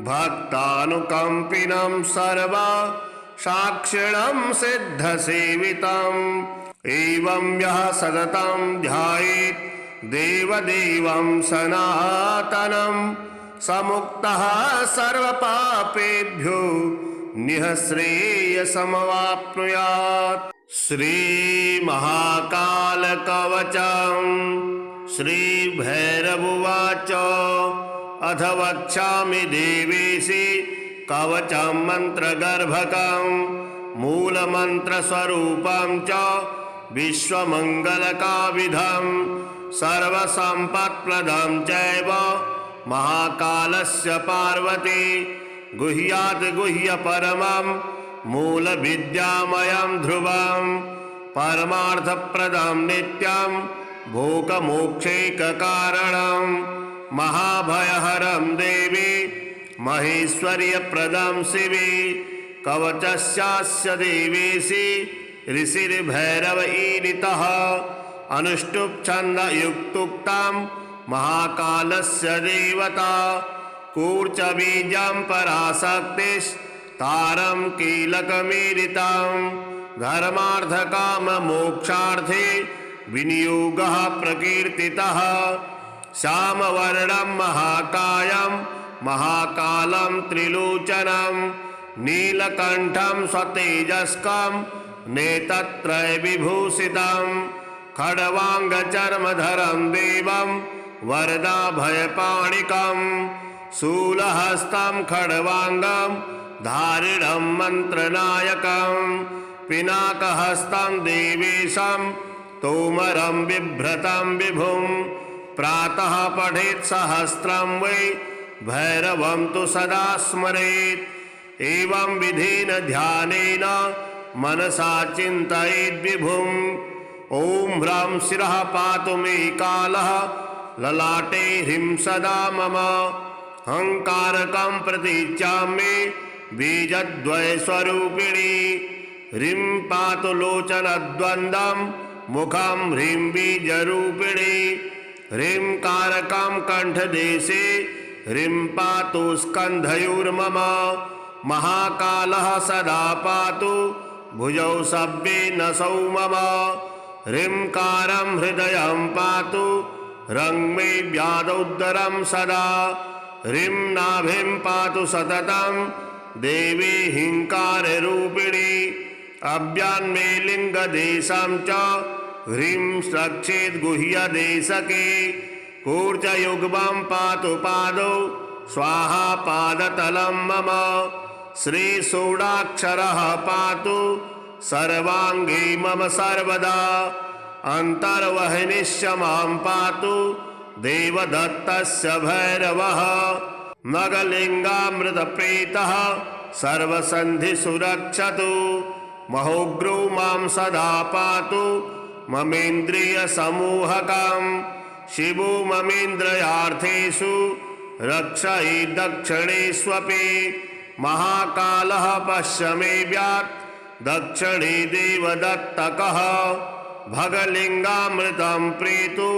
भक्तानुकम्पिनं सर्वा साक्षिणं सिद्धसेवितम् एवं यः सततं ध्यायेत् देवदेवं सनातनं समुक्तः सर्वपापेभ्यो निःश्रेयसमवाप्नुयात्। श्रीमहाकालकवचं श्रीभैरवोवाच अथ वक्ष्यामि देवेशि कवचं मन्त्रगर्भकं मूलमन्त्रस्वरूपं च विश्वमङ्गलकाविधं सर्वसम्पत्प्रदं चैव महाकालस्य पार्वती गुह्यात् गुह्यपरमं मूलविद्यामयं ध्रुवं परमार्थप्रदं नित्यं भोगमोक्षैककारणं महाभयहरं देवी महेश्वर्यप्रदं शिवे कवचस्यास्य देवेशि ऋषिर्भैरव ईरितः अनुष्टुप् छन्दयुक्तुक्तं महाकालस्य देवता कूर्चबीजं पराशक्तिस्तारं कीलकमीरितं धर्मार्थकाममोक्षार्थे विनियोगः प्रकीर्तितः श्यामवर्णं महाकायं महाकालं त्रिलोचनं नीलकण्ठं स्वतेजस्कं नेत्रत्रयविभूषितं खड्वाङ्गचर्मधरं देवं वरदाभयपाणिकं शूलहस्तं खड्वाङ्गं धारिणं मन्त्रनायकं पिनाकहस्तं देवेशं तोमरं बिभ्रतं विभुं प्रातः पठेत् सहस्रं वै भैरवं तु सदा स्मरेत् एवं विधेन ध्यानेन मनसा चिन्तयेद् विभुम् ॐ ह्रां शिरः पातु मे कालः ललाटे ह्रीं सदा मम अहङ्कारकं प्रतीच्यामि बीजद्वयस्वरूपिणी ह्रीं पातु लोचनद्वन्द्वं मुखं ह्रीं बीजरूपिणी ह्रीं कारकं कण्ठदेशे ह्रीं पातु स्कन्धयोर्मम महाकालः सदा पातु भुजौ सव्ये नसौ मम ह्रींकारं हृदयं पातु रङ्मे व्यादोदरं सदा ह्रीं नाभिं पातु सततं देवी हिंकाररूपिणी अव्यान्मे लिङ्गदेशं च ह्रीं रक्षेत् गुह्यदेशके कूर्चयुग्मं पातु पादौ स्वाहा पादतलं मम श्रीषोडाक्षरः पातु सर्वाङ्गे मम सर्वदा अन्तर्वहिनिश्च मां पातु देवदत्तस्य भैरवः नगलिङ्गामृतप्रीतः सर्वसन्धिषु रक्षतु महोग्रो मां सदा पातु ममेन्द्रियसमूहकं शिवो ममेन्द्रियार्थेषु रक्षयै दक्षिणेष्वपि महाकालः पश्य मे व्यात् दक्षिणे देवदत्तकः भगलिङ्गामृतं प्रीतु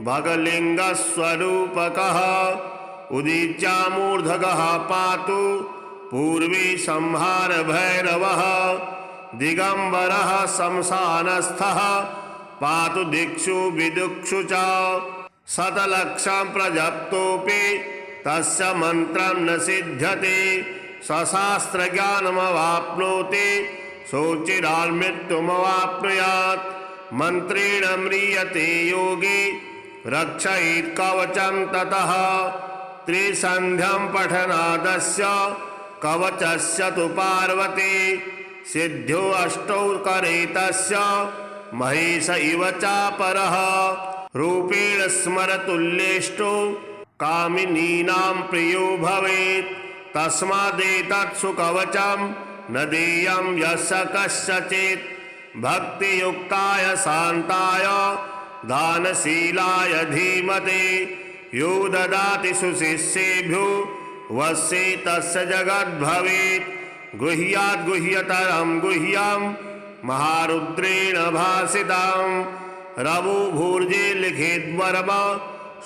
भगलिङ्गस्वरूपकः उदीच्यामूर्धगः पातु पूर्वी संहार भैरवः दिगम्बरः शमशानस्थः पातु दिक्षु विदुक्षु च शतलक्षं प्रजप्तोऽपि तस्य मन्त्रं न सिद्ध्यति। सशास्त्रज्ञानमवाप्नोति सोचिरान्मृत्युमवाप्नुयात्। मन्त्रेण म्रियते योगी रक्षयेत् कवचं ततः। त्रिसन्ध्यं पठनादस्य कवचस्य तु पार्वती। सिद्ध्यो अष्टौ करे तस्य महेश इव चापरः। रूपेण स्मरतुल्येष्टो कामिनीनां प्रियो भवेत्। तस्मादेतत् सुकवचं न देयं यस्य कस्यचित्। भक्तियुक्ताय शान्ताय दानशीलाय धीमते यो ददाति सुशिष्येभ्यो वश्ये तस्य जगद्भवेत्। गुह्याद् गुह्यतरं गुह्यं महारुद्रेण भासितं। रवुभूर्जे लिखिद्वर्म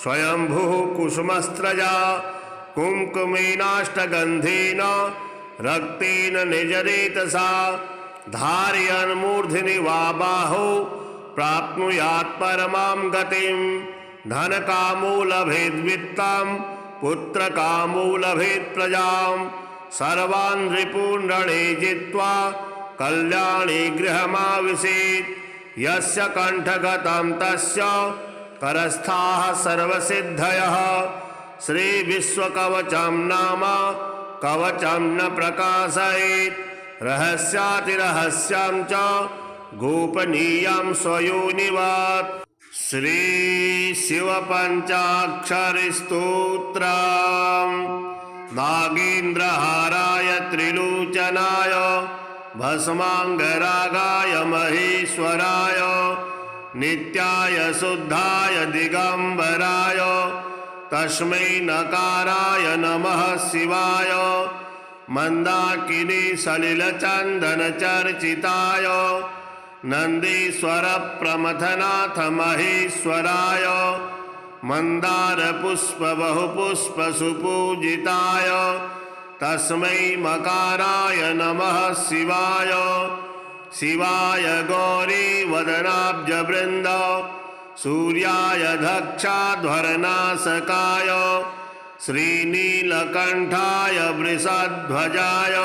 स्वयंभुः कुसुमस्त्रजा। कुङ्कुमेनाष्टगन्धेन रक्तेन निजरेतसा। धारयन् मूर्ध्नि वा बाहो प्राप्नुयात् परमां गतिं। धनकामो लभेद्वित्तं पुत्रकामो लभेत् प्रजां। सर्वान् रिपून् रणे जित्वा कल्याणे गृहमाविशेत्। यस्य कण्ठगतं तस्य करस्थाः सर्वसिद्धयः। श्रीविश्वकवचं नाम कवचं न प्रकाशयेत्। रहस्यातिरहस्यं च गोपनीयं स्वयोनिवत्। श्रीशिवपञ्चाक्षरिस्तोत्रम्। नागेन्द्रहाराय त्रिलोचनाय भस्माङ्गरागाय महेश्वराय नित्याय शुद्धाय दिगंबराय तस्मै नकाराय नमः शिवाय। मंदाकिनी सलिलचंदन चर्चिताय नंदीश्वर प्रमथनाथ महेश्वराय। मंदार पुष्प बहुपुष्प सुपूजिताय तस्मै मकाराय नमः शिवाय। शिवाय गौरी वदनाब्ज वृंद सूर्याय दक्षाध्वरनाशकाय श्रीनीलकंठाय वृषध्वजाय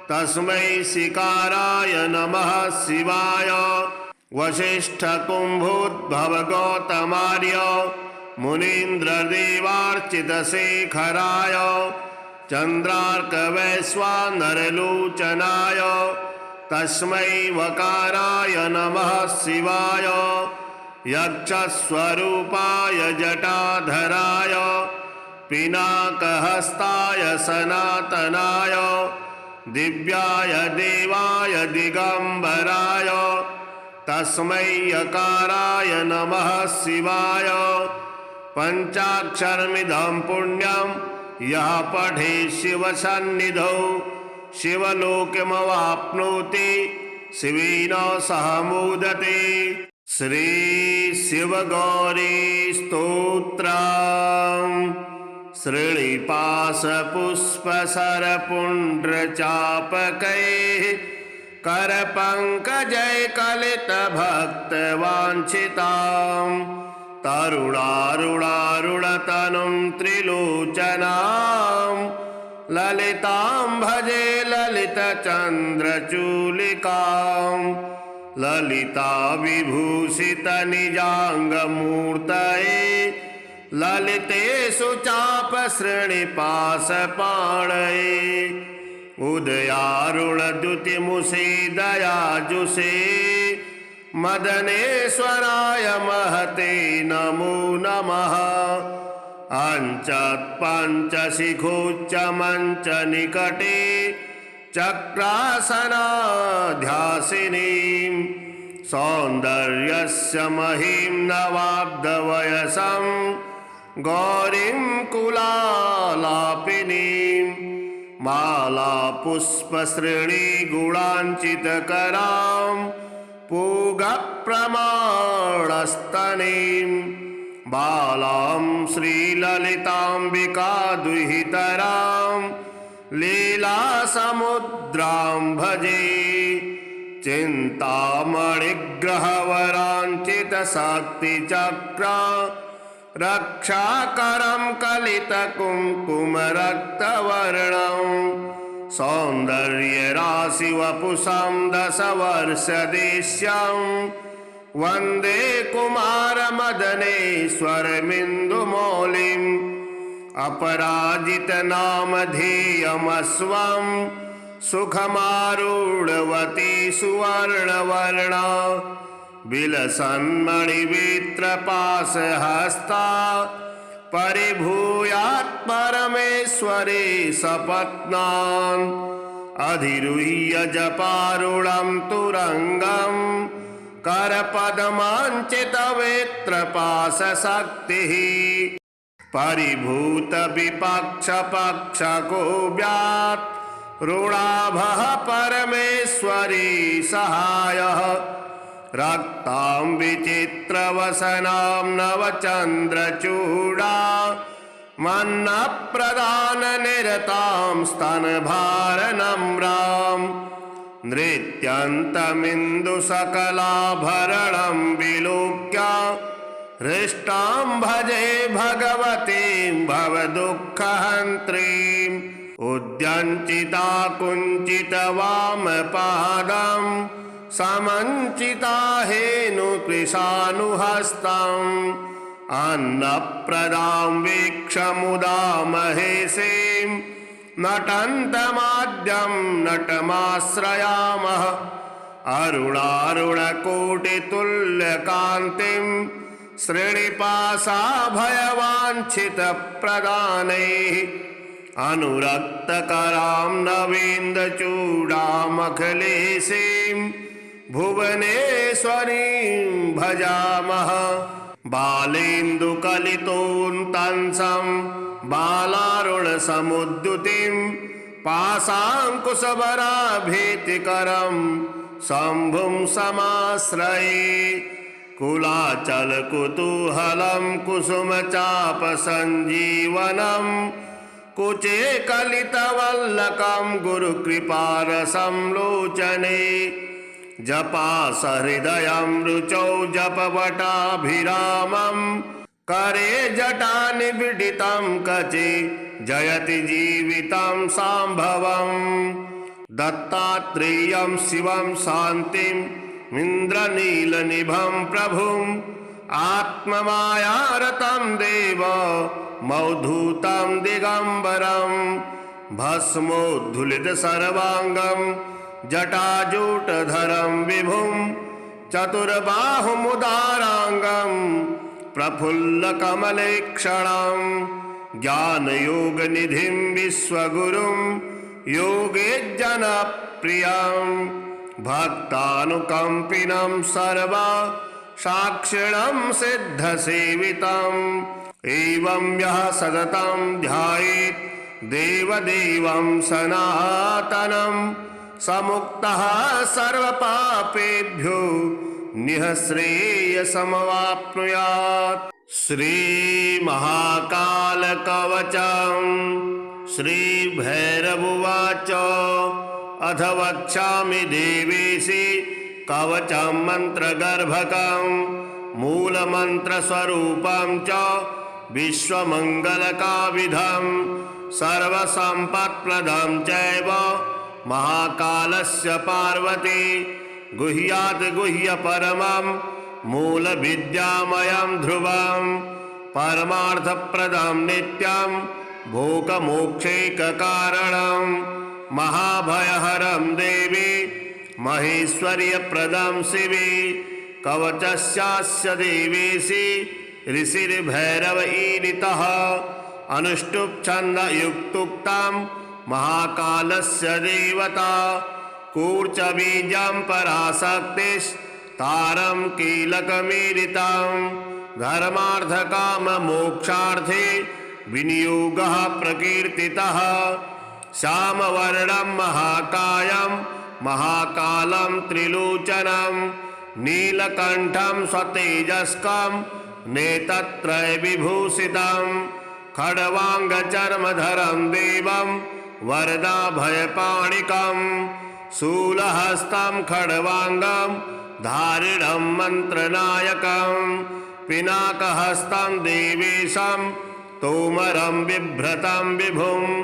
तस्मै शिकाराय नमः शिवाय। वसिष्ठकुम्भोद्भव गौतमार्य मुनीन्द्रदेवार्चितशेखराय चन्द्रार्कवैश्वानरलोचनाय तस्मै वकाराय नमः शिवाय। यक्षस्वरूपाय जटाधराय पिनाकहस्ताय सनातनाय दिव्याय देवाय दिगंबराय तस्मै यकाराय नमः शिवाय। पंचाक्षरमिदं पुण्यं यः पठे शिवसन्निधौ शिवलोकमवाप्नोति शिवेन सह मोदते। श्री शिवगौरी स्तोत्रम्। श्रीनिपाशपुष्पसरपुण्ड्रचापकैः करपङ्कजैकलितभक्तवाञ्छितां तरुणारुणारुणतनुं त्रिलोचनां ललितां भजे ललितचन्द्रचूलिकां। ललिता विभूषितनिजाङ्गमूर्तये ललितेषु चापश्रेणिपाशपाणये उदयारुणद्युतिमुषे दयाजुषे मदनेश्वराय महते नमो नमः। अञ्चत्पञ्चशिखोच्चमञ्चनिकटे चक्रासनाध्यासिनीं सौन्दर्यस्य महीं नवाब्दवयसं गौरीं कुलालापिनीं मालापुष्पश्रेणीगुणाञ्चितकरां पूगप्रमाणस्तनीं बालां श्रीललिताम्बिकादुहितरां लीलासमुद्रां भजे। चिन्तामणिग्रहवराञ्चितशक्तिचक्रा रक्षाकरं कलितकुङ्कुमरक्तवर्णं सौन्दर्यराशिवपुषं दशवर्षदेश्यं वन्दे कुमारमदनेश्वरमिन्दुमौलिम् अपराजितनामधेयमस्वं सुखमारूढवती सुवर्णवर्णा विलसन्मणिवित्रपाशहस्ता परिभूयात् परमेश्वरे सपत्नान् अधिरुह्य जपारूढं तुरङ्गं करपद्माञ्चितवेत्रपाशशक्तिः परिभूतविपक्षपक्षकोऽव्यात् रुणाभः परमेश्वरी सहायः रक्तां विचित्रवसनां नवचन्द्रचूडा मन्नप्रदाननिरतां स्तनभारनम्रां नृत्यन्तमिन्दुसकलाभरणं विलोक्य हृष्टां भजे भगवतीं भवदुःखहन्त्रीम् उद्यञ्चिता कुञ्चितवामपादं समञ्चिता हेनुकृशानुहस्तम् अन्नप्रदां वीक्ष्य महेशीं नटन्तमाद्यं नटमाश्रयामः अरुणारुणकोटितुल्यकान्तिं श्रीनिपाशाभयवाञ्छितप्रदानैः अनुरक्तकरां नवीन्द्रचूडामखिलेशीं भुवनेश्वरीं भजामः बालेन्दुकलितोऽन्तंसं बालारुणसमुद्युतिं पाशाङ्कुशभराभीतिकरं शम्भुं समाश्रये कुलाचलकुतूहलं कुसुमचापसञ्जीवनं कुचे कलितवल्लकं गुरुकृपारसं लोचने जपासहृदयं रुचौ जपवटाभिरामं करे जटानिबिडितं कचे जयति जीवितं साम्भवम् दत्तात्रेयं शिवं शान्तिम् इन्द्रनीलनिभं प्रभुम् आत्ममायारतं देव मौधूतं दिगम्बरं भस्मोद्धुलितसर्वाङ्गं जटाजूटधरं विभुं चतुर्बाहुमुदाराङ्गं प्रफुल्लकमलेक्षणं ज्ञानयोगनिधिं विश्वगुरुं योगेज्जनप्रियं भक्तानुकम्पिनं सर्वा साक्षिणं सिद्धसेवितम् एवं यः सततं ध्यायेत् देवदेवं सनातनं समुक्तः सर्वपापेभ्यो निःश्रेयसमवाप्नुयात्। श्रीमहाकालकवचं श्रीभैरवोवाच अथ वक्ष्यामि देवेशि कवचं मन्त्रगर्भकं मूलमन्त्रस्वरूपं च विश्वमङ्गलकाविधं सर्वसम्पत्प्रदं चैव महाकालस्य पार्वती गुह्यात् गुह्यपरमं मूलविद्यामयं ध्रुवं परमार्थप्रदं नित्यं भोगमोक्षैककारणं महाभयहरं देवी महेश्वर्यप्रदं शिवे कवचस्यास्य देवेशि ऋषिर्भैरव ईरितः अनुष्टुप् छन्दयुक्तुक्तं महाकालस्य देवता कूर्चबीजं पराशक्तिस्तारं कीलकमीरितं धर्मार्थकाममोक्षार्थे विनियोगः प्रकीर्तितः श्यामवर्णं महाकायं महाकालं त्रिलोचनं नीलकण्ठं स्वतेजस्कं नेत्रत्रयविभूषितं खड्वाङ्गचर्मधरं देवं वरदाभयपाणिकं शूलहस्तं खड्वाङ्गं धारिणं मन्त्रनायकं पिनाकहस्तं देवेशं तोमरं बिभ्रतं विभुं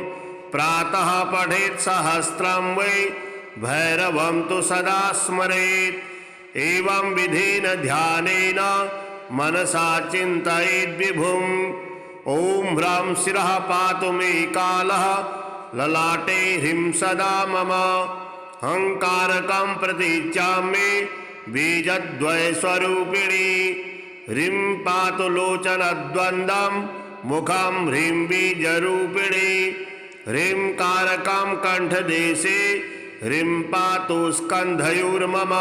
प्रातः पठेत् सहस्रं वै भैरवं तु सदा स्मरेत्। एवं विधेन ध्यानेन मनसा चिन्तयेद् विभुम्। ॐ ह्रां शिरः पातु मे कालः ललाटे ह्रीं सदा मम अहङ्कारकं प्रतीच्यामि बीजद्वयस्वरूपिणी। ह्रीं पातु लोचनद्वन्द्वं मुखं ह्रीं बीजरूपिणी। ह्रीं कारकं कण्ठदेशे ह्रीं पातु स्कन्धयोर्मम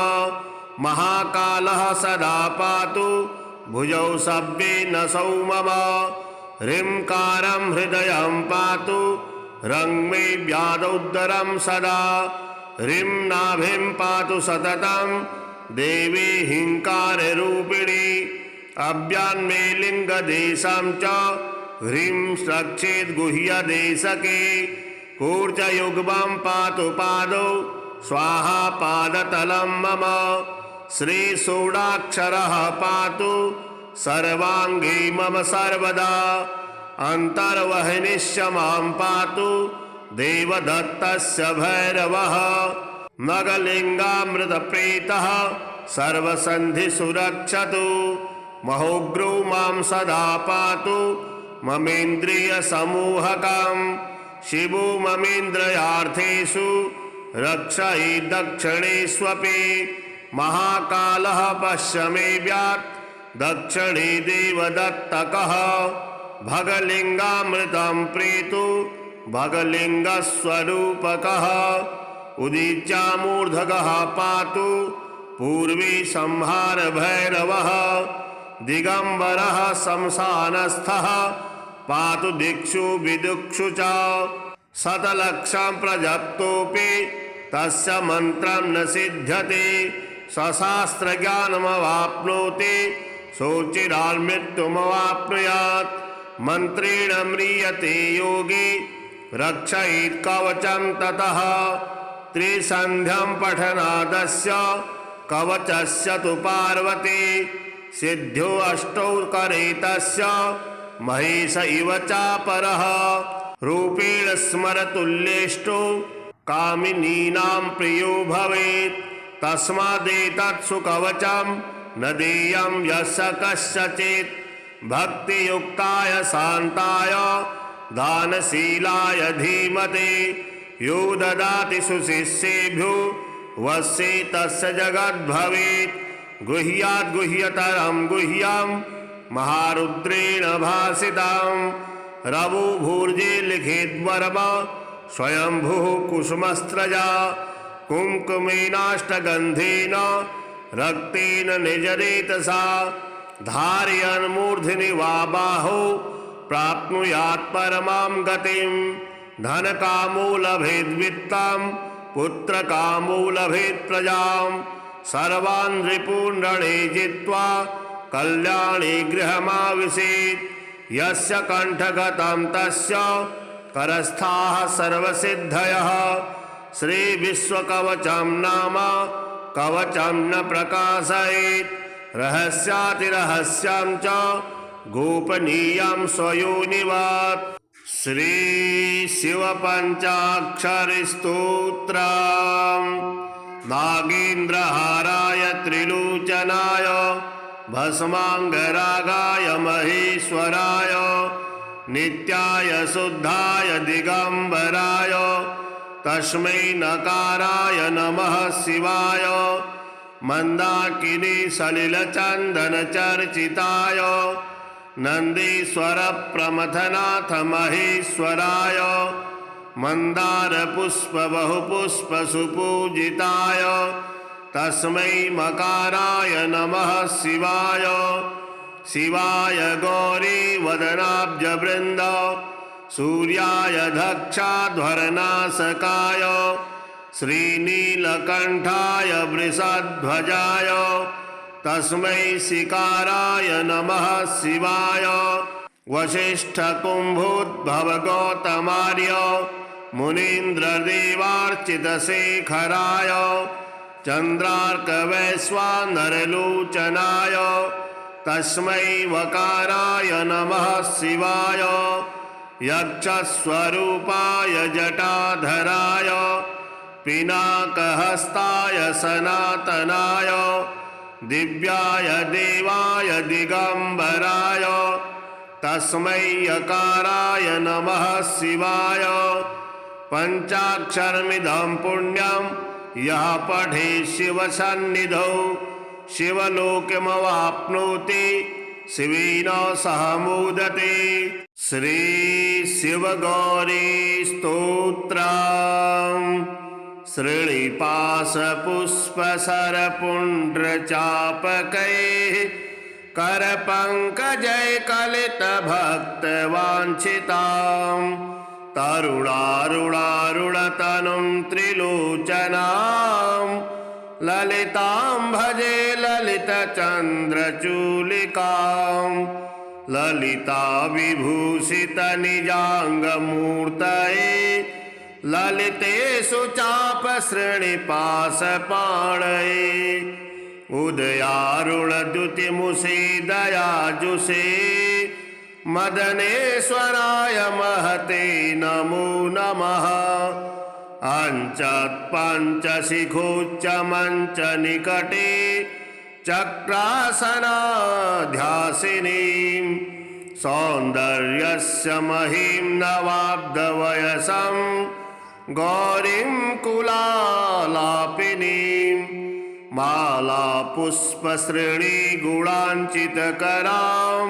महाकालः सदा पातु भुजौ सव्ये नसौ मम। ह्रींकारं हृदयं पातु रङ्मे व्यादोदरं सदा। ह्रीं नाभिं पातु सततं देवी ह्रींकाररूपिणी। अव्यान्मे लिङ्गदेशं च ह्रीं रक्षेत् गुह्यदेशके। कूर्चयुग्मं पातु पादौ स्वाहा पादतलं मम। श्रीषोडाक्षरः पातु सर्वाङ्गे मम सर्वदा। अन्तर्वहिनिश्च मां पातु देवदत्तस्य भैरवः। नगलिङ्गामृतप्रीतः सर्वसन्धिषु रक्षतु। महोग्रो मां सदा पातु ममेन्द्रियसमूहकं। शिवो ममेन्द्रियार्थेषु रक्षयेत् दक्षिणेष्वपि। महाकालः पश्य मे व्यात् दक्षिणे देवदत्तकः। भगलिङ्गामृतं प्रीतु भगलिङ्गस्वरूपकः। उदीच्यामूर्धकः पातु पूर्वी संहार भैरवः। दिगम्बरः शमशानस्थः पातु दिक्षु विदुक्षु च। शतलक्षं प्रजप्तोऽपि तस्य मन्त्रं न सिद्ध्यति। सशास्त्रज्ञानमवाप्नोति सोचिरान्मृत्युमवाप्नुयात्। मन्त्रेण म्रियते योगी रक्षयेत् कवचं ततः। त्रिसन्ध्यं पठनादस्य कवचस्य तु पार्वती। सिद्ध्यो अष्टौ करे तस्य महेश इव चापरः। रूपेण स्मरतुल्येष्टो कामिनीनां प्रियो भवेत्। तस्मादेतत् सुकवचं न देयं यस्य कस्यचित्। भक्तियुक्ताय शान्ताय दानशीलाय धीमते। यो ददाति सुशिष्येभ्यो वश्ये तस्य जगद्भवेत्। गुह्यात् गुह्यतरं गुह्यं महारुद्रेण भासितं। रवो भूर्जे लिखेद्वर्म स्वयंभुः कुसुमस्त्रजा। कुङ्कुमेनाष्टगन्धेन रक्तेन निजरेतसा। धारयन् मूर्ध्नि वा बाहो प्राप्नुयात् परमां गतिं। धनकामो लभेद् वित्तं पुत्रकामो लभेत् प्रजां। सर्वान् रिपून् रणे जित्वा कल्याणे गृहमाविशेत्। यस्य कण्ठगतं तस्य करस्थाः सर्वसिद्धयः। श्रीविश्वकवचं नाम कवचं न प्रकाशयेत्। रहस्यातिरहस्यं च गोपनीयं स्वयोनिवत्। श्रीशिवपञ्चाक्षरिस्तोत्रम्। नागेन्द्रहाराय त्रिलोचनाय भस्माङ्गरागाय महेश्वराय नित्याय शुद्धाय दिगम्बराय तस्मै नकाराय नमः शिवाय। मंदाकिनी सलिलचंदन चर्चिताय नंदीश्वर प्रमथनाथ महेश्वराय मंदार पुष्प बहुपुष्प सुपूजिताय तस्मै मकाराय नमः शिवाय। शिवाय गौरी वदनाब्ज वृंद सूर्याय दक्षाध्वरनाशकाय श्रीनीलकंठाय वृषध्वजाय तस्मै शिकाराय नमः शिवाय। वसिष्ठकुम्भोद्भव गौतमार्य मुनीन्द्रदेवार्चितशेखराय चन्द्रार्कवैश्वानरलोचनाय तस्मै वकाराय नमः शिवाय यक्षस्वरूपाय जटाधराय पिनाकहस्ताय सनातनाय दिव्याय देवाय दिगंबराय तस्मै यकाराय नमः शिवाय पंचाक्षरमिदं पुण्यं यः पठे शिवसन्निधौ शिवलोकमवाप्नोति शिवेन सह मोदते। श्री शिवगौरी स्तोत्रम्। श्रीनिवासपुष्पसरपुण्ड्रचापकैः करपङ्कजैकलितभक्तवाञ्छिताम् तरुणारुणारुणतनुं त्रिलोचनां ललितां भजे ललितचन्द्रचूलिकां ललिता विभूषितनिजाङ्गमूर्तये ललितेषु चापश्रेणिपाशपाणये उदयारुणद्युतिमुषे दयाजुषे मदनेश्वराय महते नमो नमः। अञ्चत्पञ्चशिखोच्चमञ्चनिकटे चक्रासनाध्यासिनीं सौन्दर्यस्य महीं नवाब्धवयसं गौरीं कुलालापिनीं मालापुष्पश्रेणीगुणाञ्चितकरां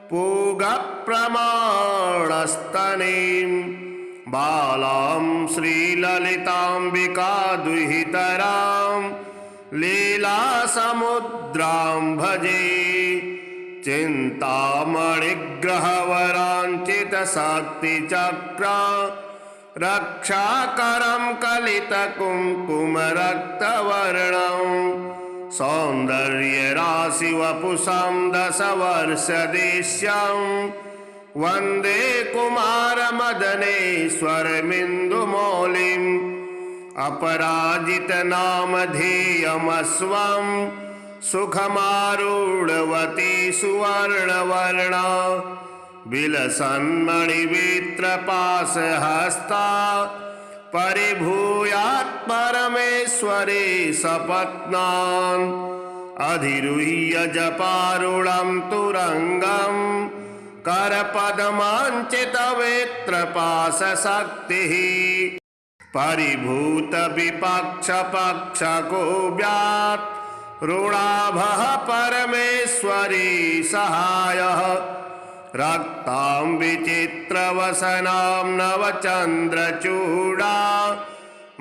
पूगप्रमाणस्तनीं बालां श्रीललिताम्बिका दुहितरां लीलासमुद्रां भजे चिन्तामणिग्रहवराञ्चितशक्तिचक्रा रक्षाकरं कलितकुङ्कुमरक्तवर्णं सौन्दर्यराशिवपुषं दशवर्षदेश्यं वन्दे कुमारमदनेश्वरमिन्दुमौलिम् अपराजितनामधेयमस्वं सुखमारूढवती सुवर्णवर्णा विलसन्मणिवित्रपाशहस्ता परिभूयात् परमेश्वरे सपत्नान् अधिरुह्य जपारूढं तुरङ्गं करपद्माञ्चितवेत्रपाशशक्तिः परिभूतविपक्षपक्षकोऽव्यात् ऋणाभः परमेश्वरी सहायः रक्तां विचित्रवसनां नवचन्द्रचूडा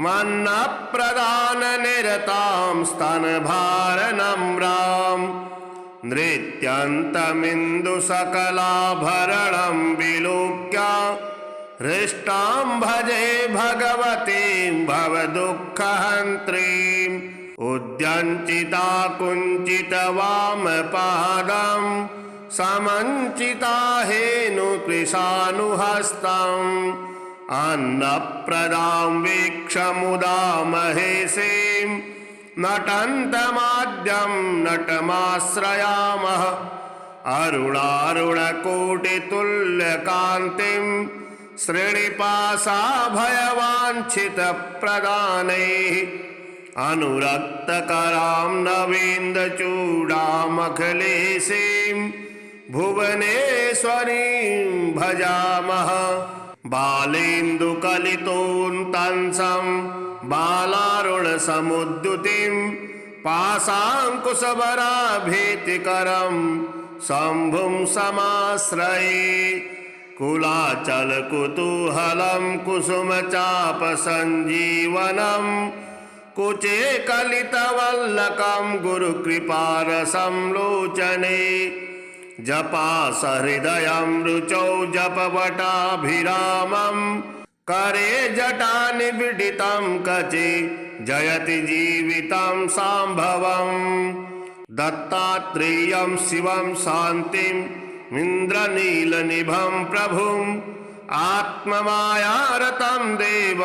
मन्नप्रदाननिरतां स्तनभारनम्रां नृत्यन्तमिन्दुसकलाभरणं विलोक्य हृष्टां भजे भगवतीं भवदुःखहन्त्रीम् उद्यञ्चिता कुञ्चितवामपादं समञ्चिता हेनुकृशानुहस्तम् अन्नप्रदां वीक्षमुदा महेशीं नटन्तमाद्यं नटमाश्रयामः अरुणारुणकोटितुल्यकान्तिं श्रीनिवासाभयवाञ्छितप्रदानैः अनुरक्तकरां नवीन्द्रचूडामखिलेशीं भुवनेश्वरीं भजामः बालेन्दुकलितोऽन्तंसं बालारुणसमुद्युतिं पाशाङ्कुशभराभीतिकरं शम्भुं समाश्रये कुलाचलकुतूहलं कुसुमचापसञ्जीवनं कुचे कलितवल्लकं गुरुकृपारसं लोचने जपासहृदयं रुचौ जपवटाभिरामं करे जटानिबिडितं कचे जयति जीवितं सांभवम् दत्तात्रेयं शिवं शान्तिं इन्द्रनीलनिभं प्रभुम् आत्ममायारतं देव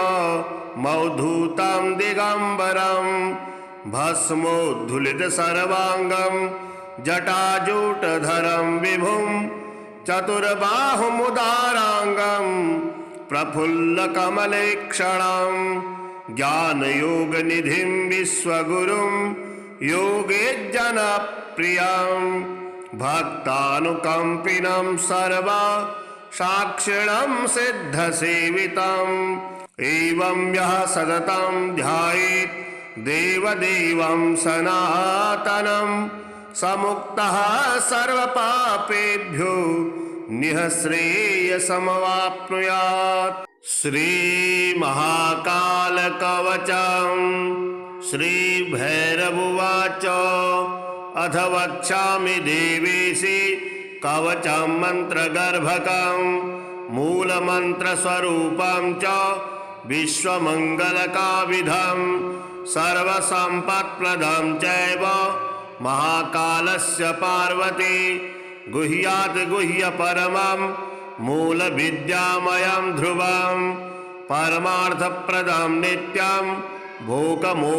मौधूतं दिगंबरं भस्मोद्धुलित सर्वांगं जटाजूटधरं विभुं चतुर्बाहुमुदाराङ्गं प्रफुल्लकमलेक्षणं ज्ञानयोगनिधिं विश्वगुरुं योगेज्जनप्रियं भक्तानुकम्पिनं सर्वा साक्षिणं सिद्धसेवितम् एवं यः सततं ध्यायेत् देवदेवं सनातनं समुक्तः सर्वपापेभ्यो निःश्रेयसमवाप्नुयात्। श्रीमहाकालकवचम् श्रीभैरवोवाच अथ वक्ष्यामि देवेशि कवचं मन्त्रगर्भकं मूलमन्त्रस्वरूपं च विश्वमङ्गलकाविधं सर्वसम्पत्प्रदं चैव महाकालस्य पार्वती गुह्यात् गुह्यपरमं मूलविद्यामयं ध्रुवं परमार्थप्रदं नित्यं भोगमोक्षैककारणं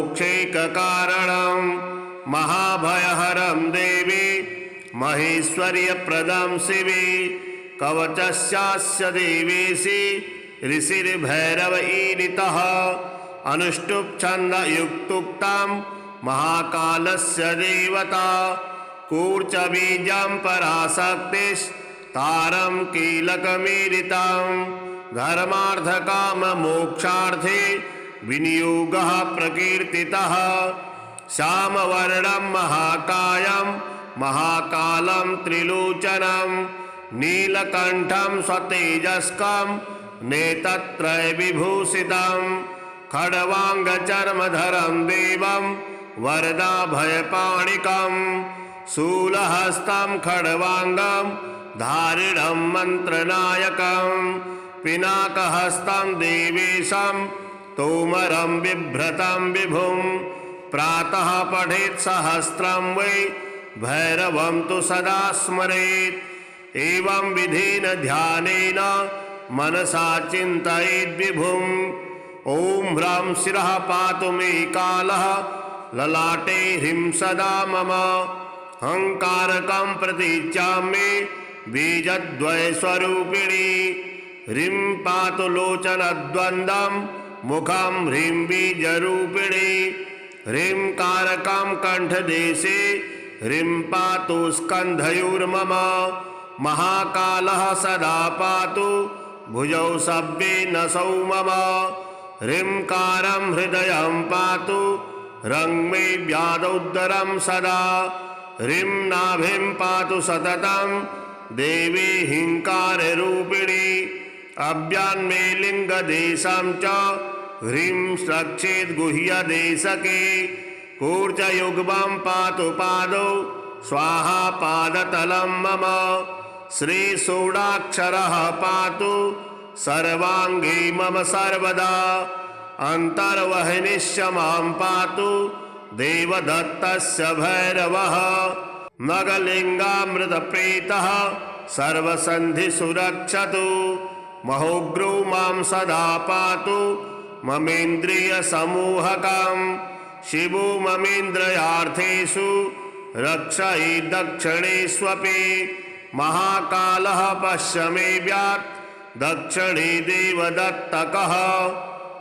महाभयहरं देवी महेश्वर्यप्रदं शिवे कवचस्यास्य देवेशि ऋषिर्भैरव ईरितः अनुष्टुप् छन्दयुक्तुक्तं महाकालस्य देवता कूर्चबीजं पराशक्तिस्तारं कीलकमीरितं धर्मार्थकाममोक्षार्थे विनियोगः प्रकीर्तितः श्यामवर्णं महाकायं महाकालं त्रिलोचनं नीलकण्ठं स्वतेजस्कं नेत्रत्रयविभूषितं खड्वाङ्गचर्मधरं देवं वरदाभयपाणिकं शूलहस्तं खड्वाङ्गं धारिणं मन्त्रनायकं पिनाकहस्तं देवेशं तोमरं बिभ्रतं विभुं प्रातः पठेत् सहस्रं वै भैरवं तु सदा स्मरेत् एवं विधेन ध्यानेन मनसा चिन्तयेद्विभुम् ॐ ह्रां शिरः पातु मे कालः ललाटे ह्रीं सदा मम अहङ्कारकं प्रतीच्यामि बीजद्वयस्वरूपिणी ह्रीं पातु लोचनद्वन्द्वं मुखं ह्रीं बीजरूपिणी ह्रीं कारकं कण्ठदेशे ह्रीं पातु स्कन्धयोर्मम महाकालः सदा पातु भुजौ सव्ये नसौ मम ह्रींकारं हृदयं पातु रङ्मे व्यादोदरं सदा ह्रीं नाभिं पातु सततं देवी हिंकाररूपिणी अव्यान्मे लिङ्गदेशं च ह्रीं रक्षेत् गुह्यदेशके कूर्चयुग्मं पातु पादौ स्वाहा पादतलं मम श्रीषोडाक्षरः पातु सर्वाङ्गे मम सर्वदा अन्तर्वहिनिश्च मां पातु देवदत्तस्य भैरवः नगलिङ्गामृतप्रीतः सर्वसन्धिषु रक्षतु महोग्रो मां सदा पातु ममेन्द्रियसमूहकं शिवो ममेन्द्रियार्थेषु रक्षयि दक्षिणेष्वपि महाकालः पश्य मे व्यात् दक्षिणे देवदत्तकः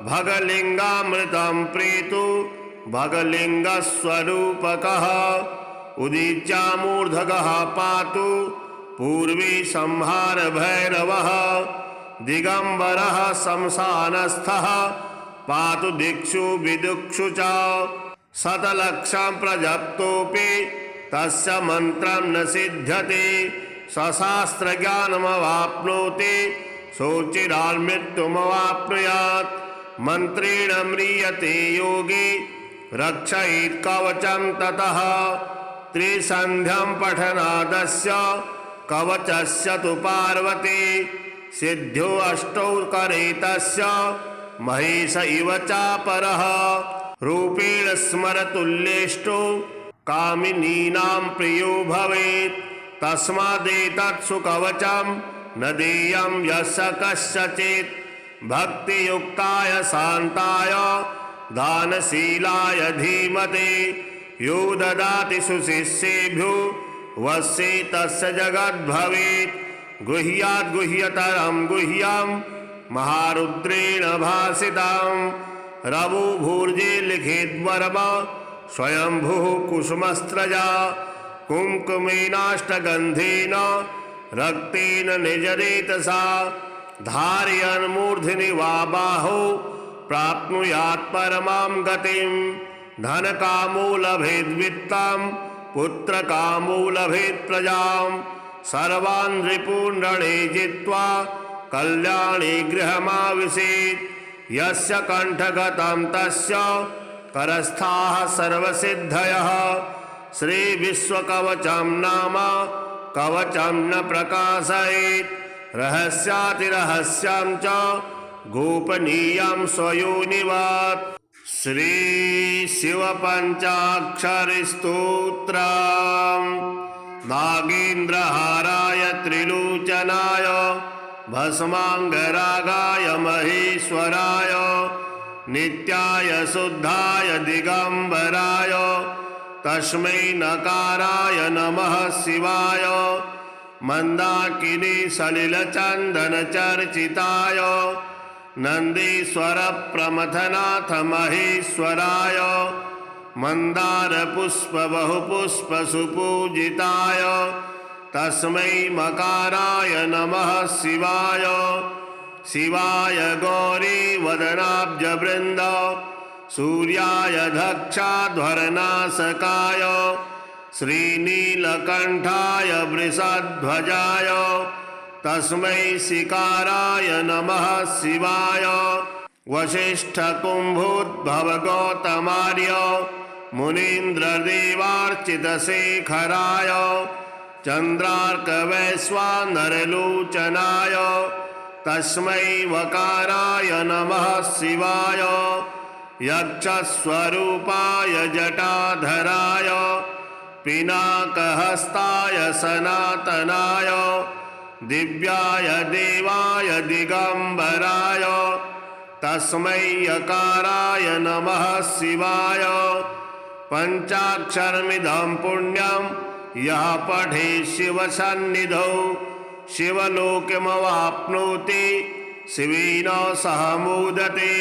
भगलिङ्गामृतं प्रीतु भगलिङ्गस्वरूपकः उदीच्यामूर्धगः पातु पूर्वे संहार भैरवः दिगम्बरः शमशानस्थः पातु दिक्षु विदुक्षु च शतलक्षं प्रजप्तोऽपि तस्य मन्त्रं न सिद्ध्यति सशास्त्रज्ञानमवाप्नोति सोचिरान्मृत्युमवाप्नुयात् मन्त्रेण म्रियते योगी रक्षयेत् कवचं ततः त्रिसन्ध्यं पठनादस्य कवचस्य तु पार्वती सिद्ध्यो अष्टौ करे तस्य महेश इव चापरः रूपेण स्मरतुल्येष्टो कामिनीनां प्रियो भवेत् तस्मादेतत्सु कवचं न देयं यस्य कस्यचित् भक्तियुक्ताय शान्ताय दानशीलाय धीमते यो ददाति सुशिष्येभ्यो वश्ये तस्य जगद्भवेत् गुह्याद् गुह्यतरं गुह्यं महारुद्रेण भासितं रवुभूर्जे लिखेद्वर्म स्वयंभुः कुसुमस्त्रजा कुङ्कुमेनाष्टगन्धेन रक्तेन निजरेतसा धारयन् मूर्ध्नि वा बाहो प्राप्नुयात् परमां गतिं धनकामो लभेद् वित्तं पुत्रकामो लभेत् प्रजां सर्वान् रिपून् रणे जित्वा कल्याणे गृहमाविशेत् यस्य कण्ठगतं तस्य करस्थाः सर्वसिद्धयः श्रीविश्वकवचं नाम कवचं न प्रकाशयेत् रहस्यातिरहस्यं च गोपनीयं स्वयोनिवत्। श्रीशिवपञ्चाक्षरिस्तोत्रम् नागेन्द्रहाराय त्रिलोचनाय भस्माङ्गरागाय महेश्वराय नित्याय शुद्धाय दिगंबराय तस्मै नकाराय नमः शिवाय मंदाकिनी सलिलचंदन चर्चिताय नंदीश्वर प्रमथनाथ महेश्वराय मंदार पुष्प बहुपुष्प सुपूजिताय तस्मै मकाराय नमः शिवाय शिवाय गौरी वदनाब्ज वृंद सूर्याय दक्षाध्वरनाशकाय श्रीनीलकंठाय वृषध्वजाय तस्मै शिकाराय नमः शिवाय वसिष्ठकुम्भोद्भव गौतमार्य मुनीन्द्रदेवार्चितशेखराय चन्द्रार्कवैश्वानरलोचनाय तस्मै वकाराय नमः शिवाय यक्षस्वरूपाय जटाधराय पिनाकहस्ताय सनातनाय दिव्याय देवाय दिगंबराय तस्मै यकाराय नमः शिवाय पंचाक्षरमिदं पुण्यं यः पठेत् शिवसन्निधौ शिवलोकमवाप्नोति शिवेन सह मोदते।